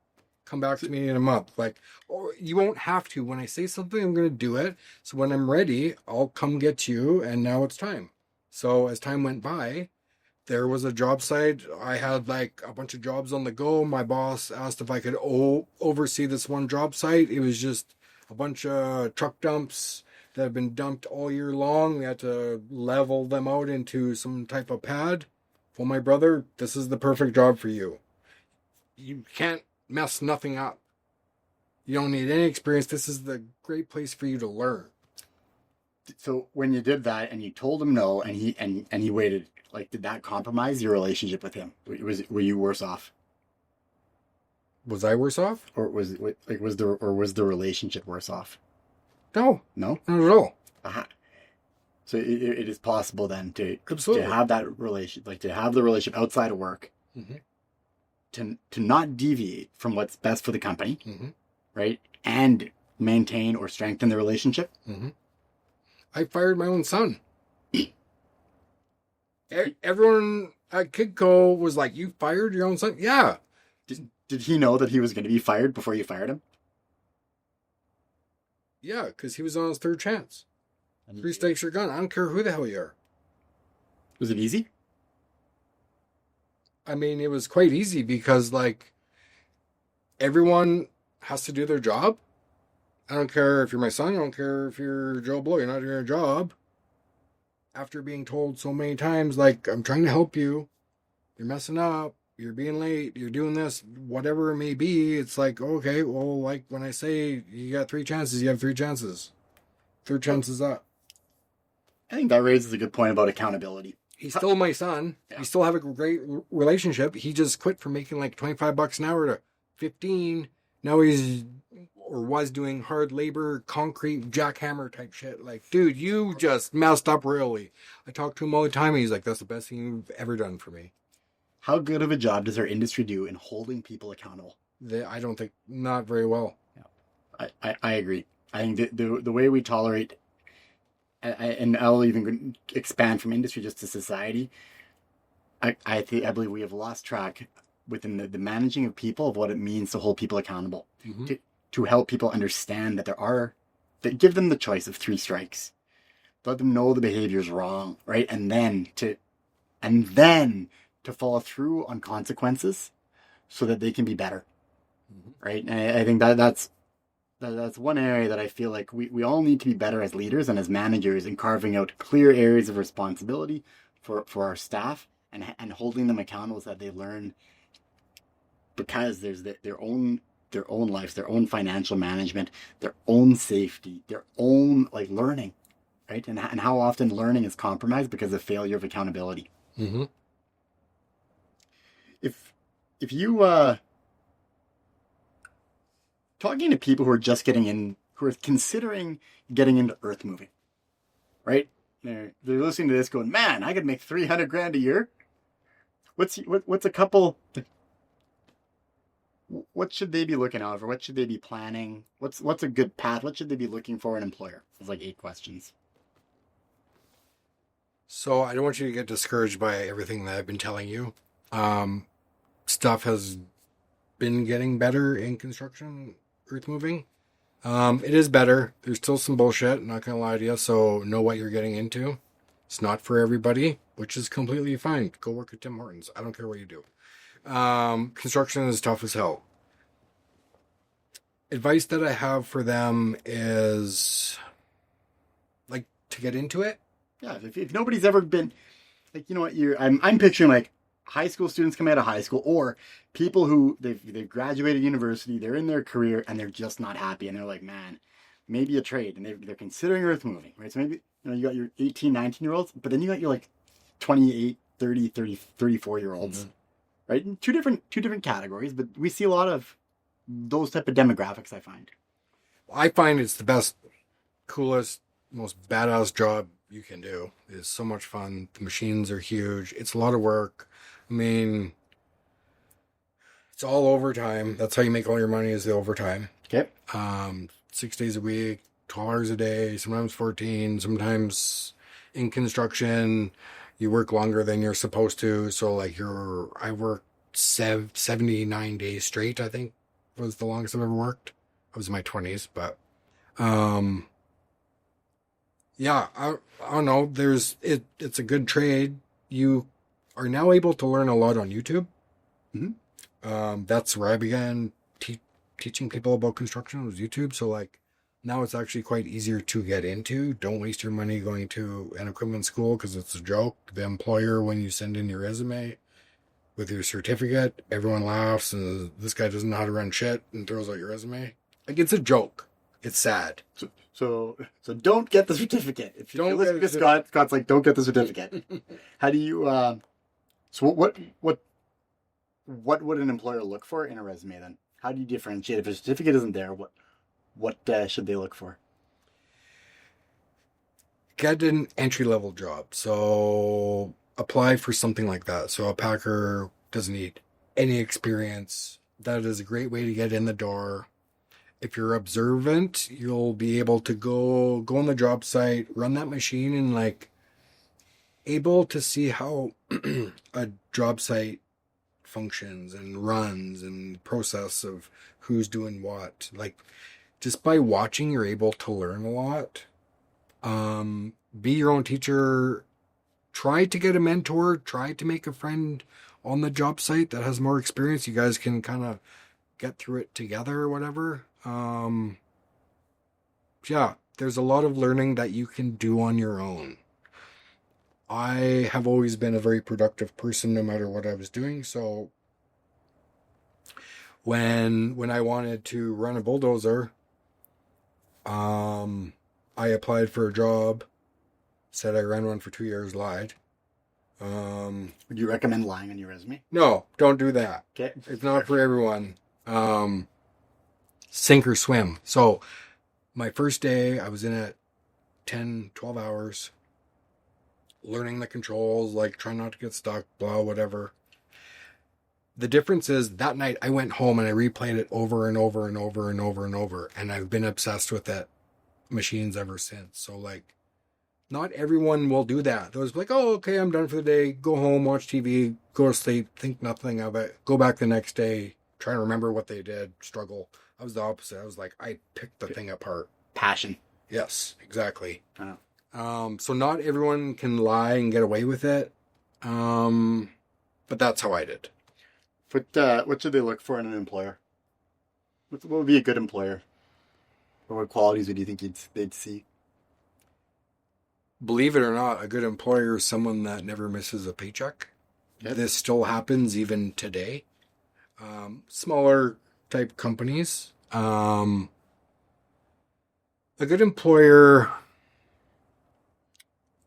Come back to me in a month. Like, or you won't have to. When I say something, I'm going to do it. So when I'm ready, I'll come get you. And now it's time. So as time went by, there was a job site. I had like a bunch of jobs on the go. My boss asked if I could oversee this one job site. It was just a bunch of truck dumps that have been dumped all year long. We had to level them out into some type of pad. Well, my brother, this is the perfect job for you. You can't mess nothing up. You don't need any experience. This is the great place for you to learn. So when you did that and you told him no, and he waited, like, did that compromise your relationship with him? Were you worse off? Was I worse off? Or was the relationship worse off? No. No? Not at all. Uh-huh. So it is possible then to Absolutely. have that relation, like to have the relationship outside of work, to not deviate from what's best for the company, right? And maintain or strengthen the relationship. I fired my own son. Everyone at Kidco was like, "You fired your own son?" Yeah. Did he know that he was going to be fired before you fired him? Yeah, because he was on his third chance. 3 stakes are gone. I don't care who the hell you are. Was it easy? I mean, it was quite easy because, like, everyone has to do their job. I don't care if you're my son. I don't care if you're Joe Blow. You're not doing your job. After being told so many times, like, I'm trying to help you. You're messing up. You're being late. You're doing this. Whatever it may be. It's like, okay, well, like, when I say you got 3 chances, you have 3 chances. Third chance is up. I think that raises a good point about accountability. He's still my son. Yeah. We still have a great relationship. He just quit from making like $25 an hour to 15. Now he's or was doing hard labor, concrete, jackhammer type shit. Like, dude, you just messed up really. I talk to him all the time and he's like, that's the best thing you've ever done for me. How good of a job does our industry do in holding people accountable? I don't think, not very well. Yeah. I agree. I think the way we tolerate, and I'll even expand from industry just to society, I believe we have lost track within the managing of people of what it means to hold people accountable, to help people understand that give them the choice of 3 strikes, let them know the behavior is wrong, right, and then to follow through on consequences so that they can be better, right? And I think that's one area that I feel like we all need to be better as leaders and as managers in carving out clear areas of responsibility for our staff and holding them accountable so that they learn, because there's their own lives, their own financial management, their own safety, their own like learning, right? And how often learning is compromised because of failure of accountability. If you talking to people who are just who are considering getting into earth moving, right? They're listening to this going, man, I could make $300,000 a year. What's a couple? What should they be looking out for? What should they be planning? What's a good path? What should they be looking for in an employer? It's like 8 questions. So I don't want you to get discouraged by everything that I've been telling you. Stuff has been getting better in construction, earth moving. It is better. There's still some bullshit, not gonna lie to you, so know what you're getting into. It's not for everybody, which is completely fine. Go work at Tim Hortons. I don't care what you do. Construction is tough as hell. Advice that I have for them is like to get into it. Yeah, if nobody's ever been, like, you know what, I'm picturing like high school students coming out of high school, or people who they've graduated university, they're in their career and they're just not happy, and they're like, man, maybe a trade, and they're considering earth moving, right? So maybe, you got your 18, 19-year-olds, but then you got your like 28, 30, 34-year-olds, right? In two different categories, but we see a lot of those type of demographics, I find. I find it's the best, coolest, most badass job you can do. It's so much fun. The machines are huge. It's a lot of work. I mean, it's all overtime. That's how you make all your money, is the overtime. Okay. 6 days a week, 12 hours a day, sometimes 14, sometimes in construction, you work longer than you're supposed to. So like I worked 79 days straight, I think was the longest I've ever worked. I was in my 20s, but, yeah, I don't know. It's a good trade. You are now able to learn a lot on YouTube. That's where I began teaching people about construction, was YouTube. So like now it's actually quite easier to get into. Don't waste your money going to an equipment school because it's a joke. The employer, when you send in your resume with your certificate, everyone laughs and this guy doesn't know how to run shit and throws out your resume. Like, it's a joke. It's sad. So don't get the certificate. If you Don't listen get to Scott's like, don't get the certificate. How do you? So what would an employer look for in a resume then? How do you differentiate if a certificate isn't there? What should they look for? Get an entry-level job. So apply for something like that. So a packer doesn't need any experience. That is a great way to get in the door. If you're observant, you'll be able to go on the job site, run that machine, and like able to see how a job site functions and runs and process of who's doing what. Like, just by watching, you're able to learn a lot. Be your own teacher. Try to get a mentor. Try to make a friend on the job site that has more experience. You guys can kind of get through it together or whatever. Yeah, there's a lot of learning that you can do on your own. I have always been a very productive person no matter what I was doing. So when I wanted to run a bulldozer, I applied for a job, said I ran one for 2 years, lied. Would you recommend lying on your resume? No, don't do that. Okay. It's not for everyone. Sink or swim. So my first day, I was in it 10, 12 hours, learning the controls, like trying not to get stuck, blah, whatever. The difference is that night I went home and I replayed it over and over and over and over and over. And I've been obsessed with it machines ever since. So like, not everyone will do that. Those like, oh, okay, I'm done for the day. Go home, watch TV, go to sleep, think nothing of it. Go back the next day, try to remember what they did, struggle. I was the opposite. I was like, I picked the thing apart. Passion. Yes, exactly. Oh. So not everyone can lie and get away with it. But that's how I did. What should they look for in an employer? What would be a good employer? Or what qualities would you think they'd see? Believe it or not, a good employer is someone that never misses a paycheck. Yep. This still happens even today. Smaller type companies. A good employer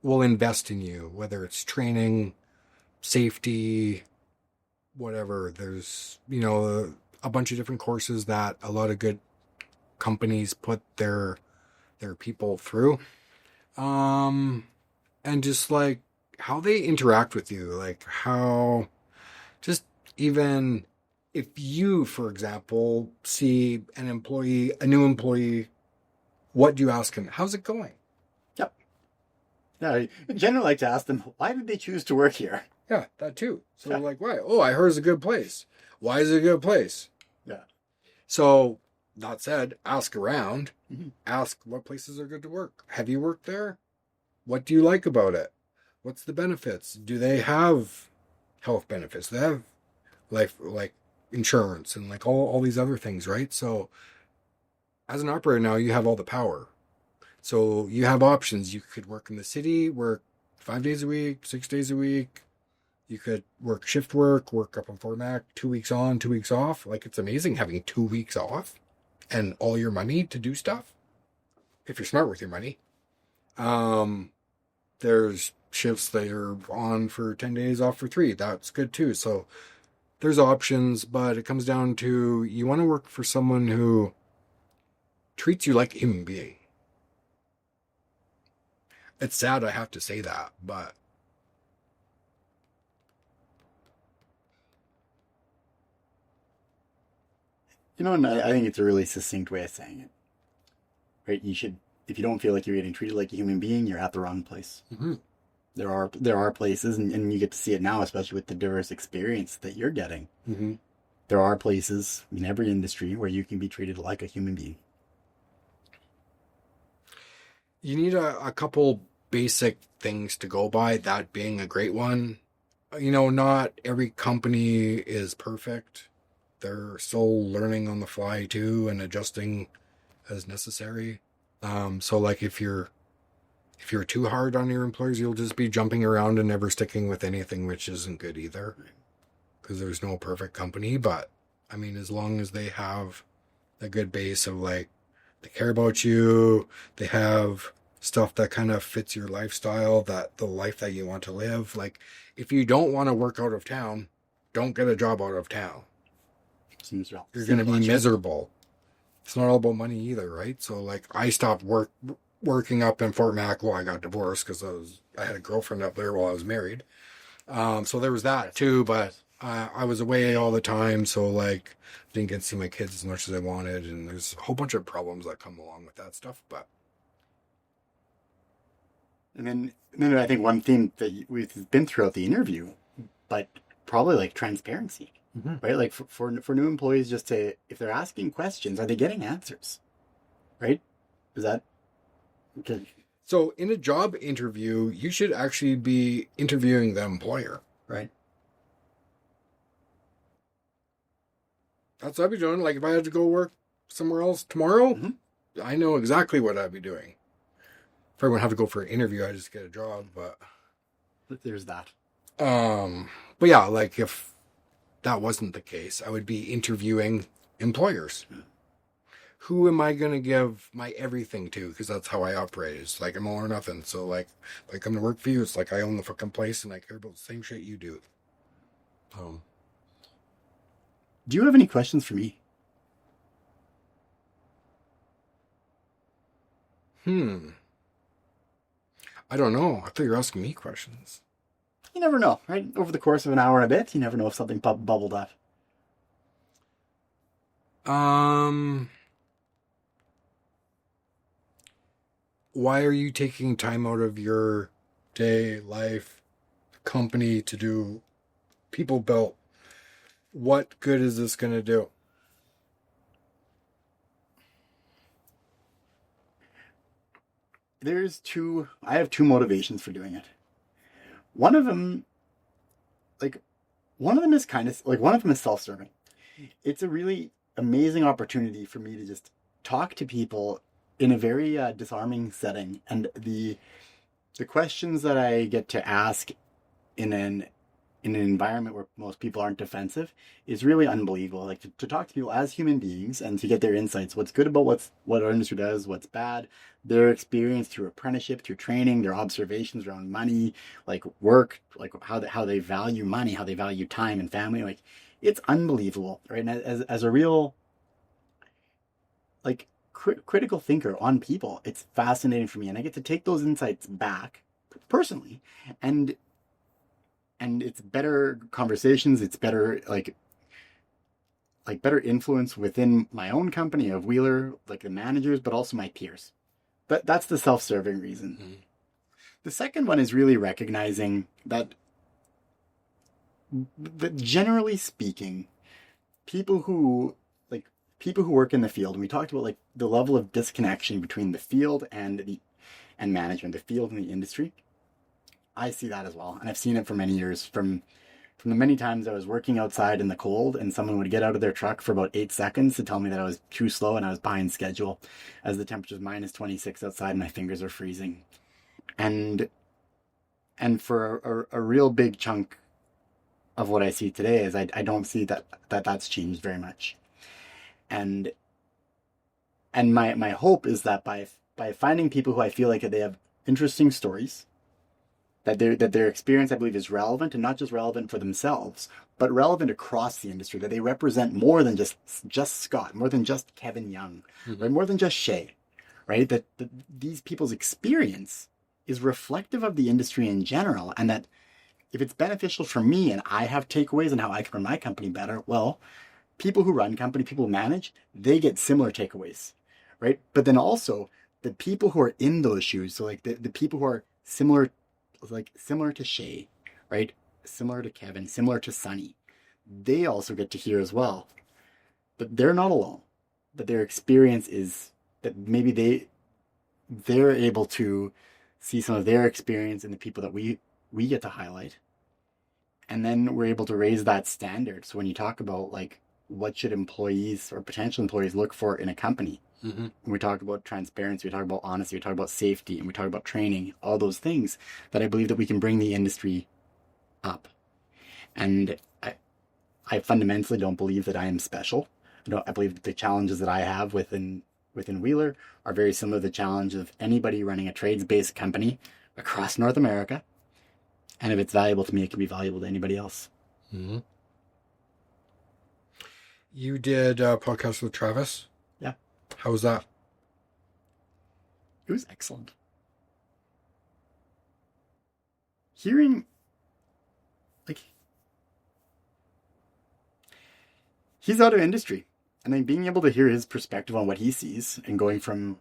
will invest in you, whether it's training, safety, whatever. There's, a bunch of different courses that a lot of good companies put their people through. And just like how they interact with you, like how just even if you, for example, see a new employee, what do you ask him? How's it going? Yep. Yeah, I generally like to ask them, why did they choose to work here? Yeah, that too. So like, why? Oh, I heard it's a good place. Why is it a good place? Yeah. So that said, ask around. Mm-hmm. Ask what places are good to work. Have you worked there? What do you like about it? What's the benefits? Do they have health benefits? Do they have life, like insurance and like all these other things, right? So as an operator now, you have all the power. So you have options. You could work in the city, work 5 days a week, 6 days a week. You could work shift work up in Fort Mac, 2 weeks on, 2 weeks off. Like, it's amazing having 2 weeks off and all your money to do stuff. If you're smart with your money. There's shifts that are on for 10 days, off for 3. That's good too. So there's options, but it comes down to you want to work for someone who treats you like a human being. It's sad I have to say that, but And I think it's a really succinct way of saying it. Right? You should if you don't feel like you're getting treated like a human being, you're at the wrong place. Mm-hmm. There are places, and you get to see it now, especially with the diverse experience that you're getting. Mm-hmm. There are places in every industry where you can be treated like a human being. You need a couple basic things to go by, that being a great one. Not every company is perfect. They're still learning on the fly too and adjusting as necessary. So like if you're too hard on your employees, you'll just be jumping around and never sticking with anything, which isn't good either. Because there's no perfect company. But I mean, as long as they have a good base of like, they care about you, they have stuff that kind of fits your lifestyle, that the life that you want to live. Like, if you don't want to work out of town, don't get a job out of town. You're going to be miserable. It's not all about money either, right? So like, I stopped working up in Fort Mac. Well, I got divorced because I had a girlfriend up there while I was married. So there was that too, but I was away all the time. So like, didn't get to see my kids as much as I wanted. And there's a whole bunch of problems that come along with that stuff. But and then I think one theme that we've been throughout the interview, but probably like transparency, right? Like for new employees, just to, if they're asking questions, are they getting answers, right? Is that okay? So in a job interview, you should actually be interviewing the employer, right? That's what I'd be doing. Like if I had to go work somewhere else tomorrow, I know exactly what I'd be doing. If I wouldn't have to go for an interview, I'd just get a job, but there's that. But yeah, like if that wasn't the case, I would be interviewing employers. Who am I going to give my everything to? Because that's how I operate. It's like I'm all or nothing. So like, if I come to work for you, it's like I own the fucking place and I care about the same shit you do. Do you have any questions for me? I don't know. I thought you were asking me questions. You never know, right? Over the course of an hour and a bit, you never know if something bubbled up. Why are you taking time out of your day, life, company to do People Built? What good is this going to do? I have two motivations for doing it. One of them is one of them is self-serving. It's a really amazing opportunity for me to just talk to people in a very disarming setting. And the questions that I get to ask in an environment where most people aren't defensive is really unbelievable. Like to talk to people as human beings and to get their insights, what's good about what our industry does, what's bad, their experience through apprenticeship, through training, their observations around money, like work, like how they value money, how they value time and family. Like it's unbelievable, right? And as a real like critical thinker on people, it's fascinating for me, and I get to take those insights back personally, and it's better conversations. It's better like better influence within my own company of Wheeler, like the managers, but also my peers. But that's the self-serving reason. The second one is really recognizing that generally speaking, people who work in the field, and we talked about like the level of disconnection between the field and management, the field and the industry. I see that as well. And I've seen it for many years from the many times I was working outside in the cold and someone would get out of their truck for about 8 seconds to tell me that I was too slow and I was behind schedule as the temperature's minus 26 outside and my fingers are freezing. And for a real big chunk of what I see today is I don't see that's changed very much. And my hope is that by finding people who I feel like they have interesting stories, that their experience, I believe, is relevant, and not just relevant for themselves, but relevant across the industry, that they represent more than just Scott, more than just Kevin Young, right? More than just Shay, right? That these people's experience is reflective of the industry in general, and that if it's beneficial for me and I have takeaways on how I can run my company better, well, people who run company, people who manage, they get similar takeaways, right? But then also the people who are in those shoes, so like the people who are similar, like similar to Shay, right? Similar to Kevin, similar to Sunny, they also get to hear as well. But they're not alone. But their experience is that maybe they're able to see some of their experience in the people that we get to highlight. And then we're able to raise that standard. So when you talk about like what should employees or potential employees look for in a company, when we talk about transparency, we talk about honesty, we talk about safety, and we talk about training, all those things that I believe that we can bring the industry up. And I fundamentally don't believe that I am special. I believe that the challenges that I have within Wheeler are very similar to the challenge of anybody running a trades-based company across North America. And if it's valuable to me, it can be valuable to anybody else. Mm-hmm. You did a podcast with Travis? Yeah. How was that? It was excellent. Hearing, like, he's out of industry. And then being able to hear his perspective on what he sees and going from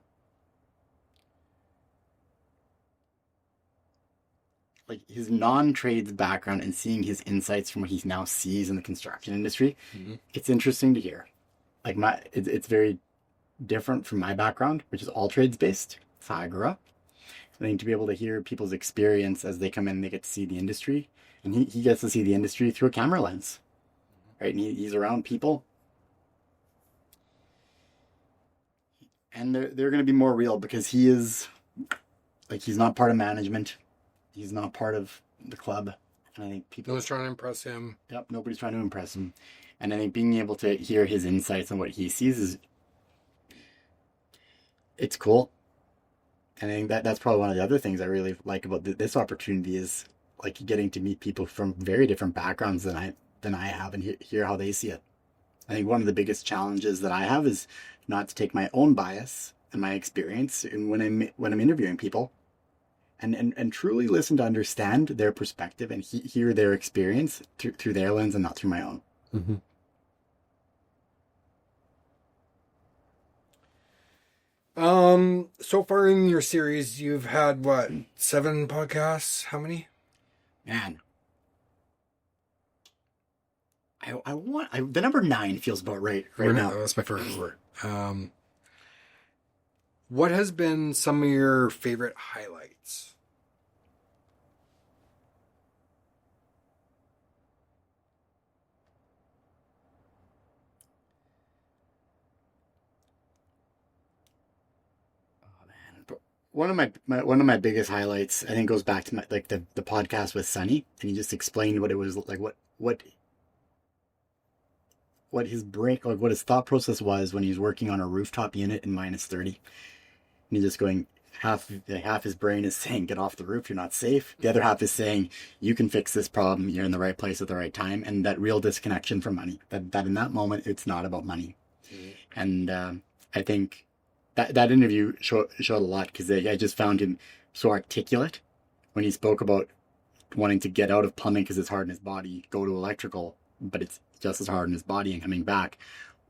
like his non-trades background and seeing his insights from what he now sees in the construction industry, it's interesting to hear. Like it's very different from my background, which is all trades based. It's how I grew up. I think to be able to hear people's experience as they come in, they get to see the industry, and he gets to see the industry through a camera lens, right? And he's around people. And they're going to be more real because he is, like, he's not part of management. He's not part of the club. And I think people... No one's trying to impress him. Yep, nobody's trying to impress him. And I think being able to hear his insights on what he sees it's cool. And I think that's probably one of the other things I really like about this opportunity is, like, getting to meet people from very different backgrounds than I have and hear how they see it. I think one of the biggest challenges that I have is not to take my own bias and my experience when I'm interviewing people, and truly listen to understand their perspective and hear their experience through their lens and not through my own. Mm-hmm. So far in your series, you've had what, 7 podcasts? How many? Man. The number 9 feels about right now. That's my favorite word. What has been some of your favorite highlights? One of my biggest highlights, I think, goes back to the podcast with Sunny, and he just explained what it was like, what his brain, like what his thought process was when he was working on a rooftop unit in -30, and he's just going, half his brain is saying, get off the roof, you're not safe. The other half is saying, you can fix this problem, you're in the right place at the right time, and that real disconnection from money. That in that moment, it's not about money. Mm-hmm. And I think that interview showed a lot, because I just found him so articulate when he spoke about wanting to get out of plumbing because it's hard in his body, go to electrical, but it's just as hard in his body, and coming back,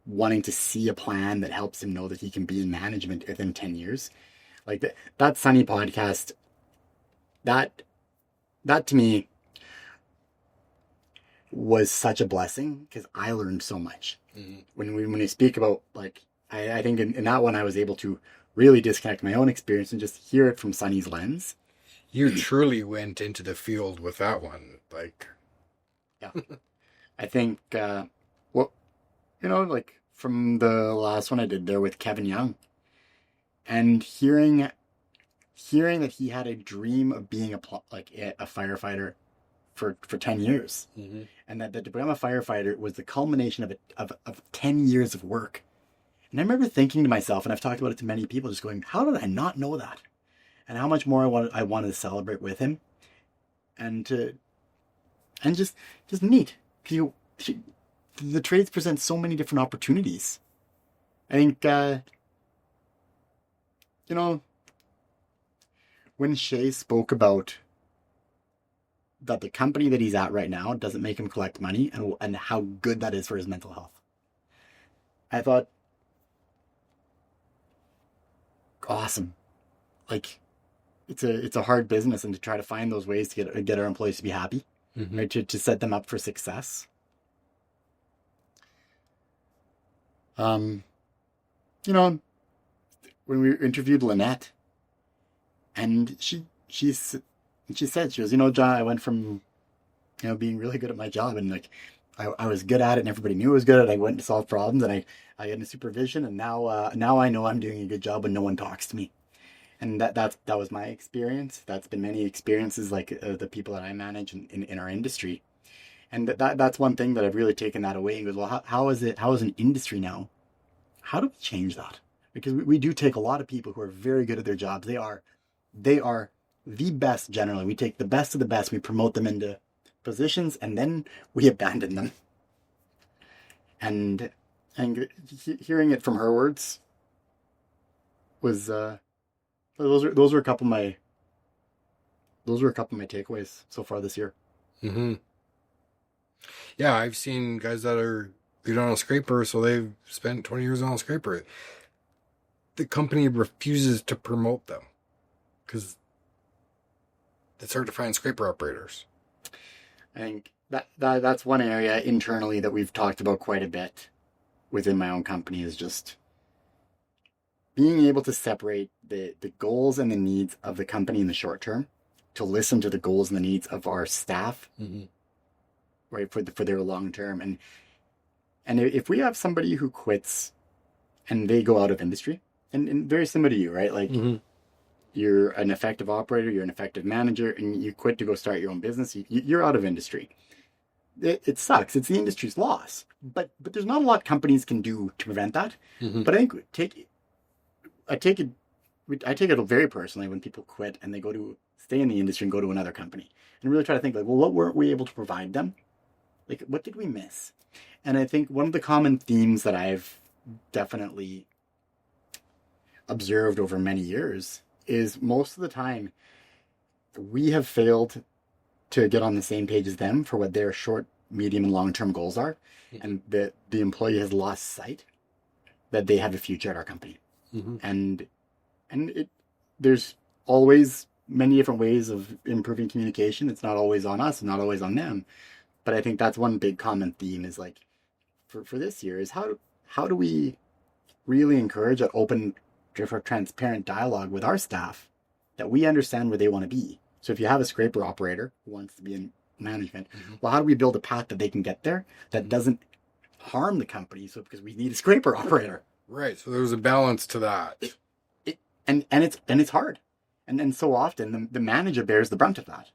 wanting to see a plan that helps him know that he can be in management within 10 years. Like that Sunny podcast, that to me was such a blessing, because I learned so much. Mm-hmm. When we speak about, like, I think in that one I was able to really disconnect my own experience and just hear it from Sunny's lens. You truly went into the field with that one, like. Yeah. I think, like from the last one I did there with Kevin Young, and hearing that he had a dream of being a firefighter for 10 years, mm-hmm. and that to become a firefighter was the culmination of 10 years of work. And I remember thinking to myself, and I've talked about it to many people, just going, how did I not know that? And how much more I wanted to celebrate with him, and just neat. The trades present so many different opportunities. I think, when Shay spoke about that the company that he's at right now doesn't make him collect money, and how good that is for his mental health, I thought, awesome. Like it's a hard business, and to try to find those ways to get our employees to be happy, right? To set them up for success. You know, when we interviewed Lynette, and she said, she goes, John, I went from, being really good at my job, and like I was good at it, and everybody knew I was good at it. I went to solve problems, and I got into supervision, and now I know I'm doing a good job when no one talks to me. And that was my experience. That's been many experiences, like the people that I manage in our industry. And that's one thing that I've really taken that away and goes, well, how is an industry now? How do we change that? Because we do take a lot of people who are very good at their jobs. They are the best generally. We take the best of the best, we promote them into positions, and then we abandon them. And hearing it from her words was those were a couple of my takeaways so far this year. Mm-hmm. Yeah, I've seen guys that are good on a scraper, so they've spent 20 years on a scraper. The company refuses to promote them because it's hard to find scraper operators. I think that's one area internally that we've talked about quite a bit within my own company, is just being able to separate the goals and the needs of the company in the short term, to listen to the goals and the needs of our staff, right, for their long term. And if we have somebody who quits and they go out of industry, and very similar to you, right? Like you're an effective operator, you're an effective manager, and you quit to go start your own business, you're out of industry. It sucks. It's the industry's loss. But there's not a lot companies can do to prevent that. But I think I take it very personally when people quit and they stay in the industry and go to another company, and really try to think like, well, what weren't we able to provide them? Like, what did we miss? And I think one of the common themes that I've definitely observed over many years is most of the time we have failed to get on the same page as them for what their short, medium, and long-term goals are, and the employee has lost sight that they have a future at our company. And there's always many different ways of improving communication. It's not always on us and not always on them. But I think that's one big common theme, is like for this year, is how do we really encourage an open, transparent dialogue with our staff, that we understand where they want to be. So if you have a scraper operator who wants to be in management, well, how do we build a path that they can get there that doesn't harm the company? So because we need a scraper operator. Right. So there's a balance to that. And it's hard. And so often the manager bears the brunt of that.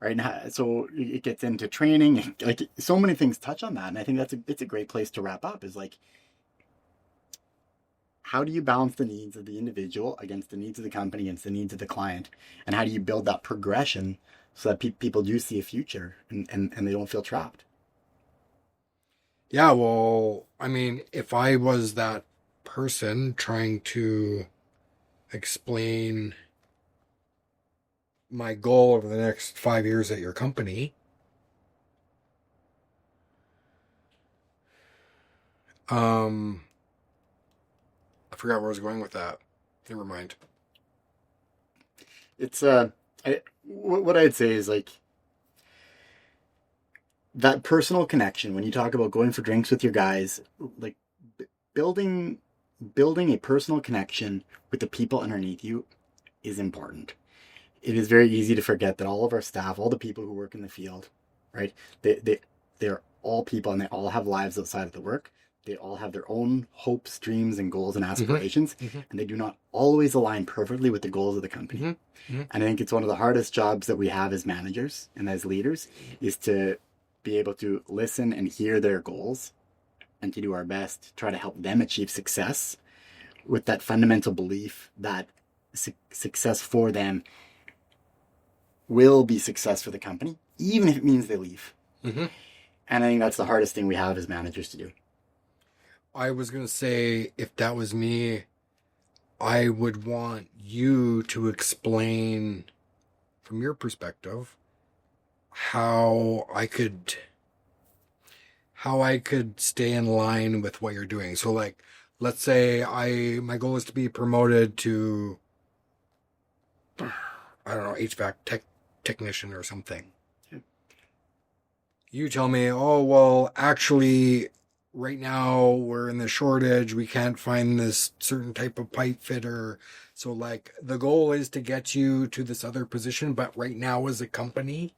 Right. And so it gets into training, and like so many things touch on that. And I think it's a great place to wrap up, is like, how do you balance the needs of the individual against the needs of the company, against the needs of the client? And how do you build that progression so that people do see a future and they don't feel trapped? Yeah, well, I mean, if I was that person trying to explain my goal over the next 5 years at your company, I forgot where I was going with that. Never mind. It's what I'd say is like that personal connection. When you talk about going for drinks with your guys, like building a personal connection with the people underneath you is important. It is very easy to forget that all of our staff, all the people who work in the field, right? They're all people, and they all have lives outside of the work. They all have their own hopes, dreams, and goals and aspirations, and they do not always align perfectly with the goals of the company. And I think it's one of the hardest jobs that we have as managers and as leaders, is to be able to listen and hear their goals, and to do our best to try to help them achieve success, with that fundamental belief that success for them will be success for the company, even if it means they leave. And I think that's the hardest thing we have as managers to do. I was going to say, if that was me, I would want you to explain from your perspective how I could stay in line with what you're doing. So like let's say my goal is to be promoted to, I don't know, HVAC technician or something. Yeah. You tell me, oh, well, actually, right now we're in the shortage. We can't find this certain type of pipe fitter. So, like, the goal is to get you to this other position. But right now, as a company,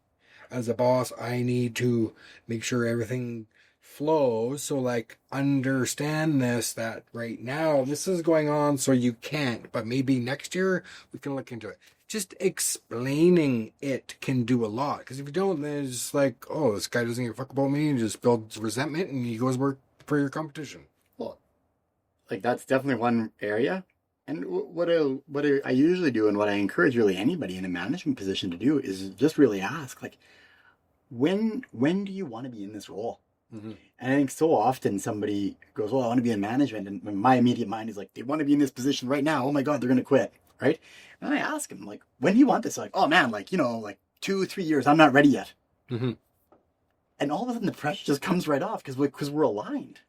as a boss, I need to make sure everything flows. So, like, understand this, that right now this is going on, so you can't. But maybe next year we can look into it. Just explaining it can do a lot. Because if you don't, then it's just like, oh, this guy doesn't give a fuck about me. He just builds resentment and he goes work for your competition. Well, like that's definitely one area. And what I usually do, and what I encourage really anybody in a management position to do, is just really ask, like, when do you want to be in this role? Mm-hmm. And I think so often somebody goes, well, I want to be in management. And my immediate mind is like, they want to be in this position right now. Oh my God, they're going to quit. Right. And I ask them, like, when do you want this? Like, oh man, like, like 2-3 years, I'm not ready yet. Mm-hmm. And all of a sudden the pressure just comes right off because we're aligned.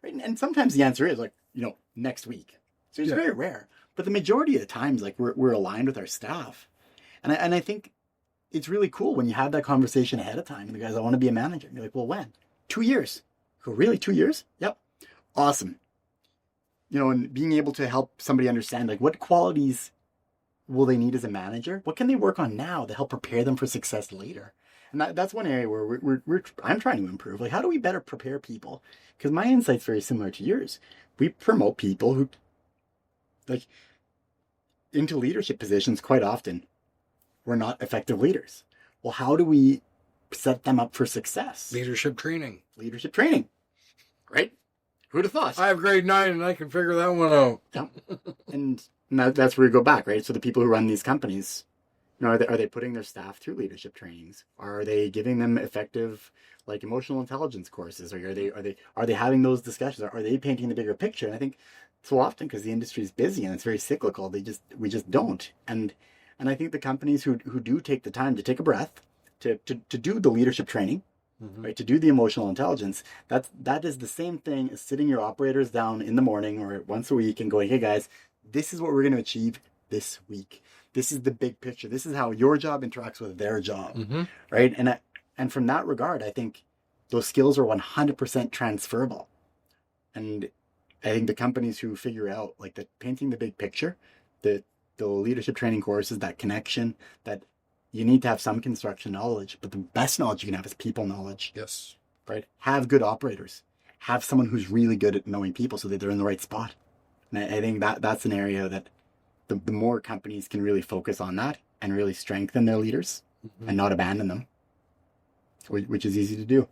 Right. And sometimes the answer is like, next week. So it's very rare. But the majority of the times, like, we're aligned with our staff. And I think it's really cool when you have that conversation ahead of time. And the guys, I want to be a manager. And you're like, well, when? 2 years. Oh, really? 2 years? Yep. Awesome. And being able to help somebody understand, like, what qualities will they need as a manager? What can they work on now to help prepare them for success later? And that's one area where I'm trying to improve. Like, how do we better prepare people? Because my insight's very similar to yours. We promote people who, like, into leadership positions quite often. We're not effective leaders. Well, how do we set them up for success? Leadership training. Right? Who'd have thought? I have grade 9 and I can figure that one out. Yeah. And that's where we go back, right? So the people who run these companies, are they putting their staff through leadership trainings? Are they giving them effective, like, emotional intelligence courses? Or are they having those discussions? Are they painting the bigger picture? And I think so often, because the industry is busy and it's very cyclical, we just don't. And I think the companies who do take the time to take a breath, to do the leadership training, mm-hmm. right, to do the emotional intelligence, that is the same thing as sitting your operators down in the morning or once a week and going, hey guys, this is what we're going to achieve this week. This is the big picture. This is how your job interacts with their job, mm-hmm. right? And from that regard, I think those skills are 100% transferable. And I think the companies who figure out, like, that painting the big picture, the leadership training courses, that connection, that you need to have some construction knowledge, but the best knowledge you can have is people knowledge. Yes. Right? Have good operators. Have someone who's really good at knowing people so that they're in the right spot. And I think that's an area that the more companies can really focus on that and really strengthen their leaders, mm-hmm. and not abandon them, which is easy to do.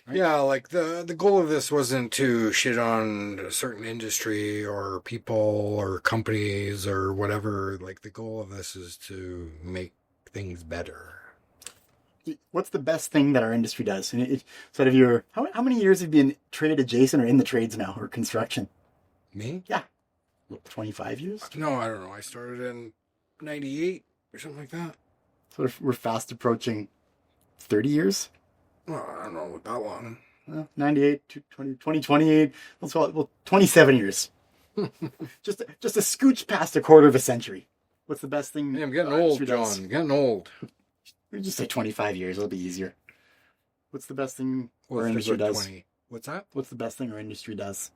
Right? Yeah, like the goal of this wasn't to shit on a certain industry or people or companies or whatever. Like, the goal of this is to make things better. What's the best thing that our industry does? And sort of how many years have you been trade adjacent or in the trades now, or construction? Me? Yeah. 25 years? No, I don't know. I started in 98 or something like that. So we're fast approaching 30 years? Well, I don't know, that long. 98 to 2028. Let's call it, 27 years. just a scooch past a quarter of a century. What's the best thing? Yeah, I'm getting old, John. I'm getting old. We just say 25 years. It'll be easier. What's the best thing our industry industry does? 20. What's that? What's the best thing our industry does?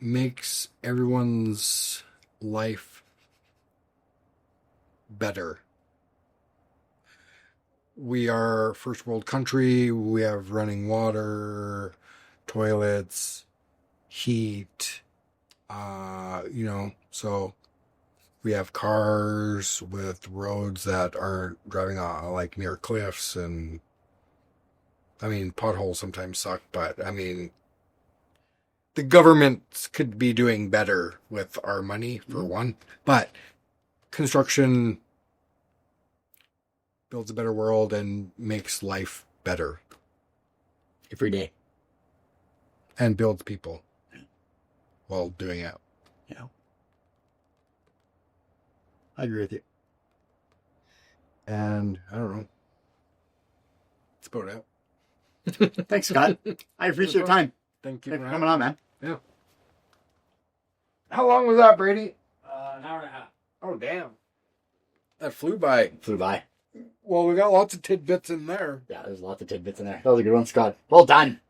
Makes everyone's life better. We are a first world country. We have running water, toilets, heat, so we have cars with roads that aren't driving like near cliffs, and potholes sometimes suck, but the government could be doing better with our money, for one. But construction builds a better world and makes life better. Every day. And builds people while doing it. Yeah. I agree with you. And I don't know. That's about it. Thanks, Scott. I appreciate your time. Thank you Thanks for coming on, man. Yeah. How long was that, Brady? An hour and a half. Oh, damn. That flew by. Flew by. Well, we got lots of tidbits in there. Yeah, there's lots of tidbits in there. That was a good one, Scott. Well done.